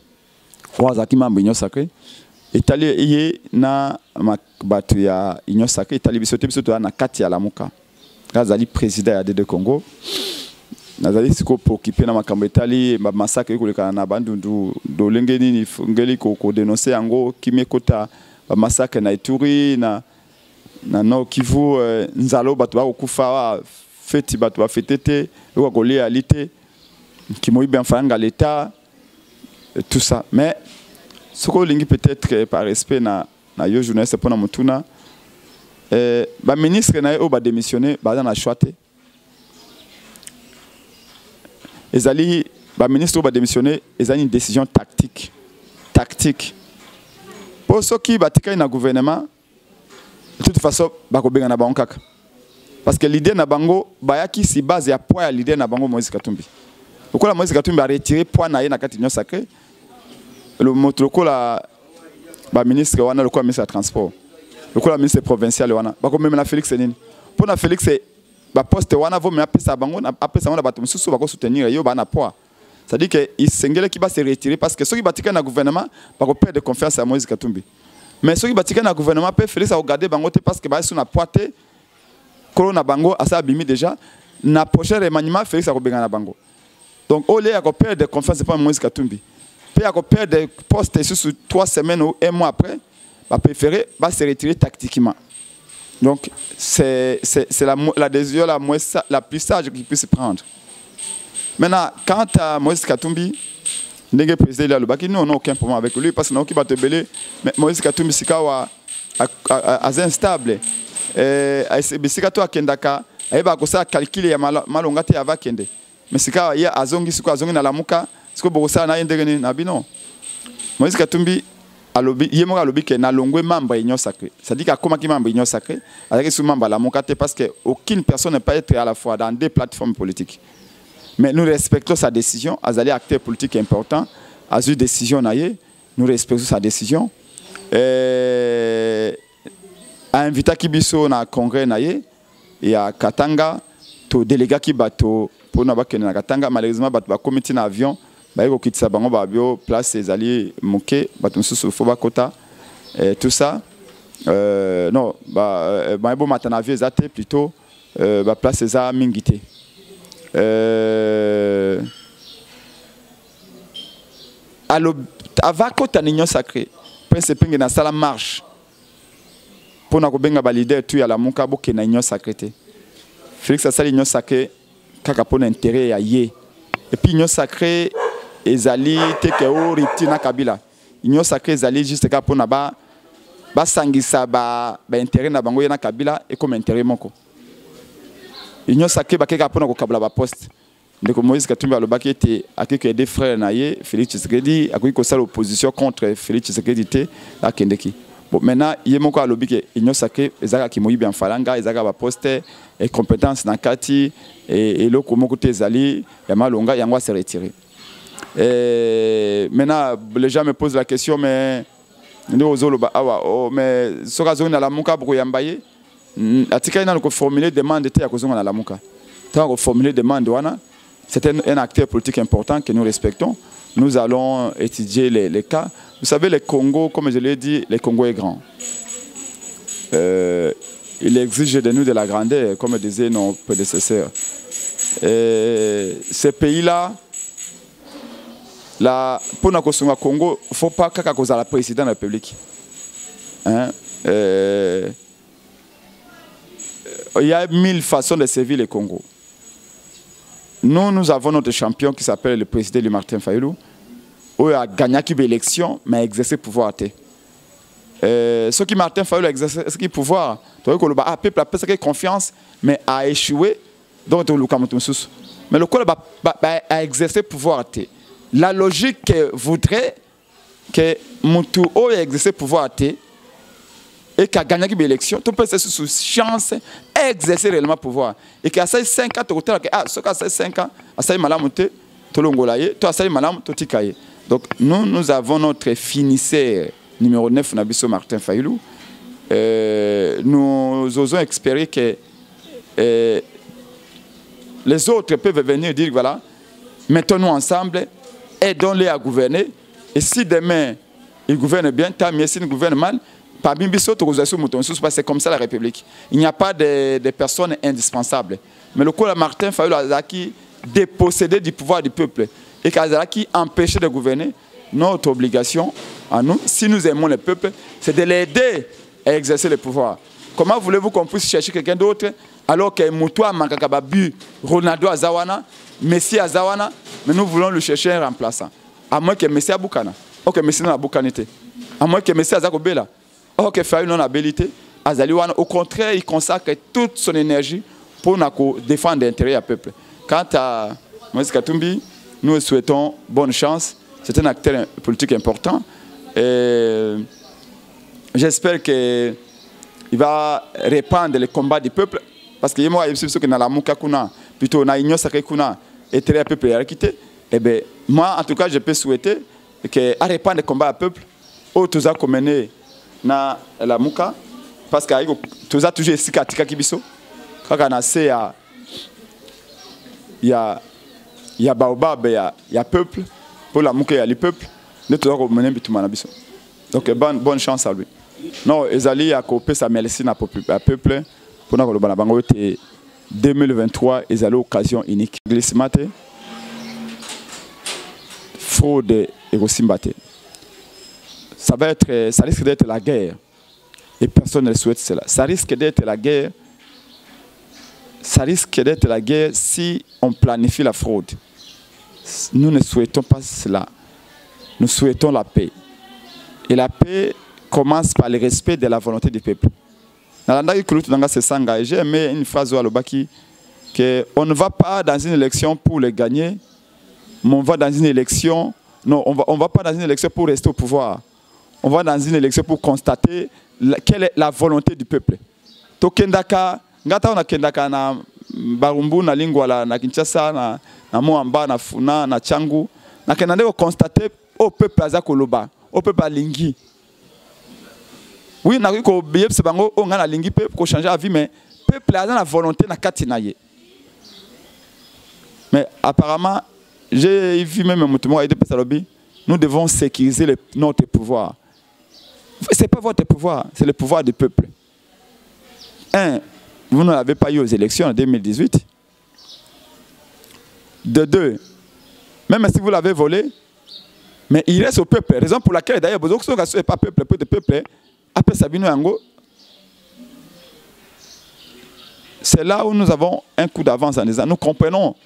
Ouazaki membre de l'Union sacrée. Etali na batu ya Union sacrée Etali bisote bisoto na kati ya lamuka Gazali président ya DD Congo nazali siko préoccupé na makambo Etali ba massacre koleka na bandundu dolenge nini ngeli ko dénoncer yango kimekota ba massacre na Ituri na no Kivu nzalo batu ba kokufa feti batu ba fetete ko kolia alite kimoyi bien fanga l'état tout ça mais ce qu'on lingi peut-être par respect na yo journaliste pour na mutuna ba ministre na yo ba démissionner ba na choité ezali ba ministre ba démissionner ezali une décision tactique pour ceux qui batika na gouvernement de toute façon ba ko benga na bango kaka parce que l'idée na bango bayaki si base ya poids ya l'idée na bango Moïse Katumbi okola Moïse Katumbi a retiré poids na ye na kati Union sacrée le motoko la ba ministre wana le quoi ministre transport le quoi ministre provincial wana ba ko même na Félix nini pour na Félix ba poste wana vo me apesa bango apesa wana bato mususu ba ko soutenir yo ba na poids ça dit que il sengele qui va se retirer parce que ceux qui batika na gouvernement ba ko perdre confiance à Moïse Katumbi mais ceux qui batika na gouvernement peut Félix a regarder bango te parce que ba sous na poite corona bango asa bimi déjà na prochain remaniement Félix a ko benga na bango donc au lieu à perdre confiance pas Moïse Katumbi puis à perdre des postes sur 3 semaines ou 1 mois après, va préférer se retirer tactiquement. Donc c'est la décision la plus sage qu'il puisse prendre. Maintenant, quant à Moïse Katumbi, le président de l'Alubaki, nous n'avons aucun problème avec lui parce que nous avons te mais Moïse Katumbi c'est instable. Bisikato akendaka, aiba kosa calculer ya malongate ya vakende. Mais c'est quand il y a azongi na lamuka. Ce que beaucoup ça n'a pas été Moïse Katumbi alobi yemo alobi que na longwe membre union sacrée. Ça dit qu'à comment qui membre union sacrée, avec sous membre la Mokate parce que aucune personne ne peut être à la fois dans deux plateformes politiques. Mais nous respectons sa décision, azali acteur politique important, a eu décision naie, nous respectons sa décision. A invité Kibiso na congrès naie et à Katanga to délégué qui bato pour na bakene na Katanga malheureusement bato ba comité na avion ba ko kitsa bango ba bio place ses alliés moké bato mususu fo ba kota tout ça non ba bo matana avion ezate plutôt ba place eza mingité alors avant kota union sacrée prince pingi na sala marche pour na ko benga ba leader tu ya la muka bo ke na union sacrée Félix asali union sacrée kaka pona intérêt ya ye et puis union sacrée ezali te ke o ripti na kabila union sacrée ezali juste ka pona ba sangisa ba intérêt na bango na kabila et comme intérêt moko union sacrée ba keka pona ko kabla ba poste ndeko Moïse Katumbi alobaki ete akeke des frères na ye Félix Tshisekedi akoki ko sala opposition contre Félix Tshisekedi te la kendeki. Bon, maintenant, il y a mon cas que l'Union sacrée, ils ont qui bien falanga, ils ont poste et compétences dans Kati et le comment côté Zali, il y a malonga, il y a se retirer. Maintenant, les gens me posent la question, mais nous mais ce cas dans la muka pour yambaye, atika ina ko formuler demande te à cause dans la muka. Tant qu'on formuler demande wana, c'est un acteur politique important que nous respectons. Nous allons étudier les cas. Vous savez, le Congo, comme je l'ai dit, le Congo est grand. Il exige de nous de la grandeur, comme disaient nos prédécesseurs. Ces pays-là, pour nous construire le Congo, il ne faut pas qu'à cause de la présidente de la République. Hein? Il y a 1000 façons de servir le Congo. Nous avons notre champion qui s'appelle le président Martin Fayulu. Il a gagné l'élection, mais a exercé le pouvoir. Ce qui Martin Fayulu a exercé le pouvoir, le peuple a confiance, mais a échoué. Donc, mais le peuple a exercé le pouvoir. La logique voudrait que Moutou ait exercé le pouvoir et qu'il a gagné l'élection, tout peut être sous chance d'exercer réellement le pouvoir. Et qu'il y a 5 ans, ce qui a 5 ans, il y a donc nous avons notre finisseur numéro 9, Nabiso Martin Fayulu. Nous osons espérer que les autres peuvent venir dire voilà, mettons-nous ensemble, aidons-les à gouverner. Et si demain ils gouvernent bien, tant mieux. S'ils gouvernent mal, c'est comme ça la République. Il n'y a pas de personnes indispensables. Mais le coup de Martin Fayulu a qui dépossédé du pouvoir du peuple et qui empêchait de gouverner, notre obligation à nous, si nous aimons le peuple, c'est de l'aider à exercer le pouvoir. Comment voulez-vous qu'on puisse chercher quelqu'un d'autre alors que Moutoua Mankakababu, Ronaldo Azawana, Messi Azawana, mais nous voulons le chercher un remplaçant. À moins que Messi Aboukana, ok, Messi n'a Aboukanité, à moins que Messi Azakobela, ok, Fayulu non habilité, Azaliwana, au contraire, il consacre toute son énergie pour défendre l'intérêt du peuple. Quant à Moïse Katumbi, nous souhaitons bonne chance. C'est un acteur politique important. J'espère qu'il va répandre le combat du peuple. Parce que moi, je suis sûr que dans la Mouka, plutôt dans l'Union Sacrée, et très le peuple est quitté. Moi, en tout cas, je peux souhaiter qu'il répande le combat du peuple. Au tout ça, comme mené dans la Mouka. Parce que tout ça, toujours ici, à Tika Kibiso. Quand on a assez à. Il y a Baobab, il y a peuple, pour la Mouké, il y a le peuple, nous devons mener tout le monde. Donc bonne chance à lui. Non, Ezali a coopé sa médecine à peuple, pour nous que 2023, Ezali occasion unique. Glissement, fraude et Rosimbate. Ça risque d'être la guerre. Et personne ne souhaite cela. Ça risque d'être la guerre. Ça risque d'être la guerre si on planifie la fraude. Nous ne souhaitons pas cela. Nous souhaitons la paix. Et la paix commence par le respect de la volonté du peuple. J'ai aimé une phrase au Baki qu'on ne va pas dans une élection pour le gagner, mais on va dans une élection. Non, on va pas dans une élection pour rester au pouvoir. on va dans une élection pour constater quelle est la volonté du peuple. Tokendaka, ngata on kendaka na Barumbu, na Lingwala, na Kinshasa, na Moamba, na Funa, na Tchangu. Na kendande on constater au peuple aza koloba, au peuple alingi. Oui, na ko bieb se bango on a lingi peuple ko changer la vie, mais peuple a la volonté na katinaye. Mais apparemment, j'ai vu même mon aide Pesalobi, nous devons sécuriser notre pouvoir. Ce n'est pas votre pouvoir, c'est le pouvoir du peuple. Un, vous ne l'avez pas eu aux élections en 2018. De deux, même si vous l'avez volé, mais il reste au peuple. Raison pour laquelle, d'ailleurs, vous n'avez pas peuple, peu de peuple, après Sabino Yango. C'est là où nous avons un coup d'avance en disant, nous comprenons,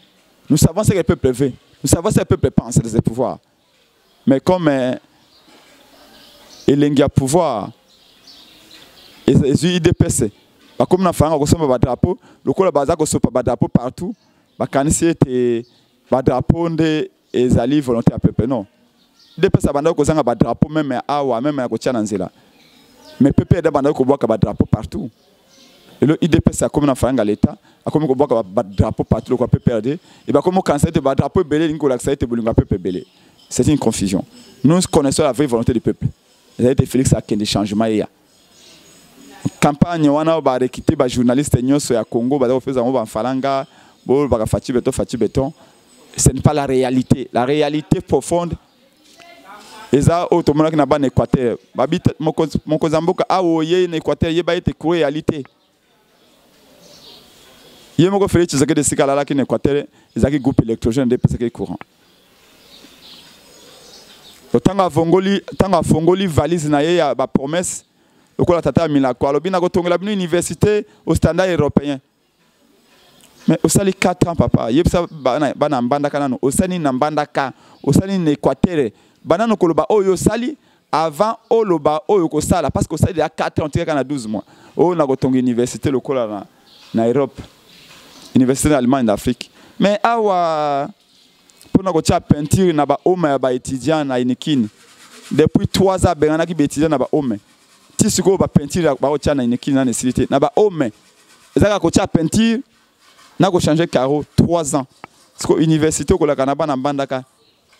nous savons ce que le peuple veut, nous savons ce que le peuple pense de ses pouvoirs. Mais comme il y a pouvoir, et les IDPC, comme nous avons un drapeau, le coup de drapeau partout, il drapeau des alliés volontaires peuple. Non. IDPC a un drapeau même à Awa, même à Kochananzela. Mais le peuple a un drapeau partout. Et le IDPC a comme un l'État, a comme un drapeau partout, le peuple perdé, et comme quand c'est un drapeau belé, c'est une confusion. Nous connaissons la vraie volonté du peuple. Il a été Félix a des changements. Campagne, on a réquité les journalistes au Congo, Falanga, ce n'est pas la réalité. La réalité profonde, et ça, au Tomonak n'a pas d'Équateur. Mon Kozamboka a oué un Équateur, il y a une réalité. Il y a un Félix qui a des Sikalala qui est Équateur, il y a un groupe électrogène de PCK courant. Tant à Fongoli valise na ye ba promesse lokola tata milako alobi na kotongola bino université au standard européen. Mais au sali 4 ans papa yebisa bana mbandaka nano au sali na mbandaka au sali na Équateur banano koloba oyo sali avant oloba oyo ko sala parce que au sali il y a 4 ans tika na 12 mois o na kotonga université lokola na Europe université allemande d'Afrique. Mais awa pour nous faire peinture na ba homme ya ba étudiant na Inikini depuis 3 ans ben na ki étudiant na ba homme ti siko ba peinture ba o tia na Inikini na nécessité na ba homme ezaka ko tia peinture na ko changer carreau 3 ans parce que université ko la kanaba na bandaka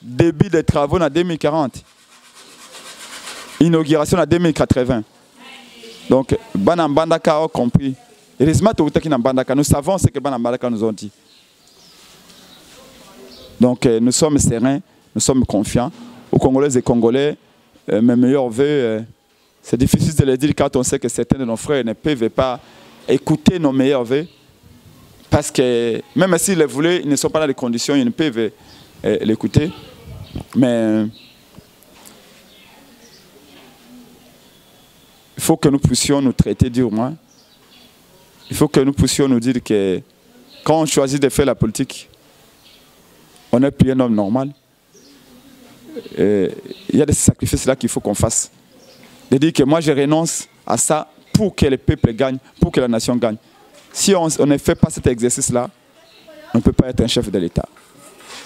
début des travaux en 2040 inauguration en 2080 donc bana bandaka a compris heureusement to utaki na bandaka nous savons ce que bana bandaka nous ont dit. Donc nous sommes sereins, nous sommes confiants. Aux Congolaises et Congolais, mes meilleurs vœux, c'est difficile de le dire quand on sait que certains de nos frères ne peuvent pas écouter nos meilleurs vœux. Parce que même s'ils le voulaient, ils ne sont pas dans les conditions, ils ne peuvent l'écouter. Mais il faut que nous puissions nous traiter durement. Il faut que nous puissions nous dire que quand on choisit de faire la politique, on n'est plus un homme normal. Il y a des sacrifices là qu'il faut qu'on fasse. De dire que moi je renonce à ça pour que le peuple gagne, pour que la nation gagne. Si on ne fait pas cet exercice là, on ne peut pas être un chef de l'État.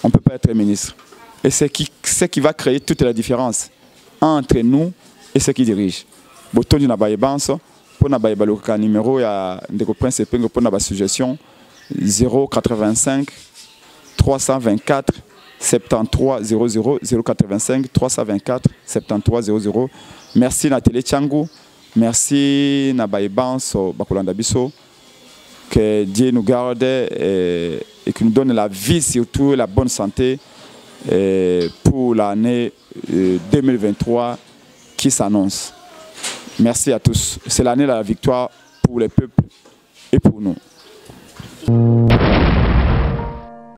On ne peut pas être un ministre. Et c'est ce qui va créer toute la différence entre nous et ceux qui dirigent. Botoni na bayebanso, pour na bayebaloka numéro ya ndeko prince pengo pour na ba suggestion 085 324 73 00 085 324 73 00. Merci Nathalie Tchangu, merci Nabaïbanso Bakolanda Biso. Que Dieu nous garde et qu'il nous donne la vie, surtout la bonne santé pour l'année 2023 qui s'annonce. Merci à tous. C'est l'année de la victoire pour les peuples et pour nous.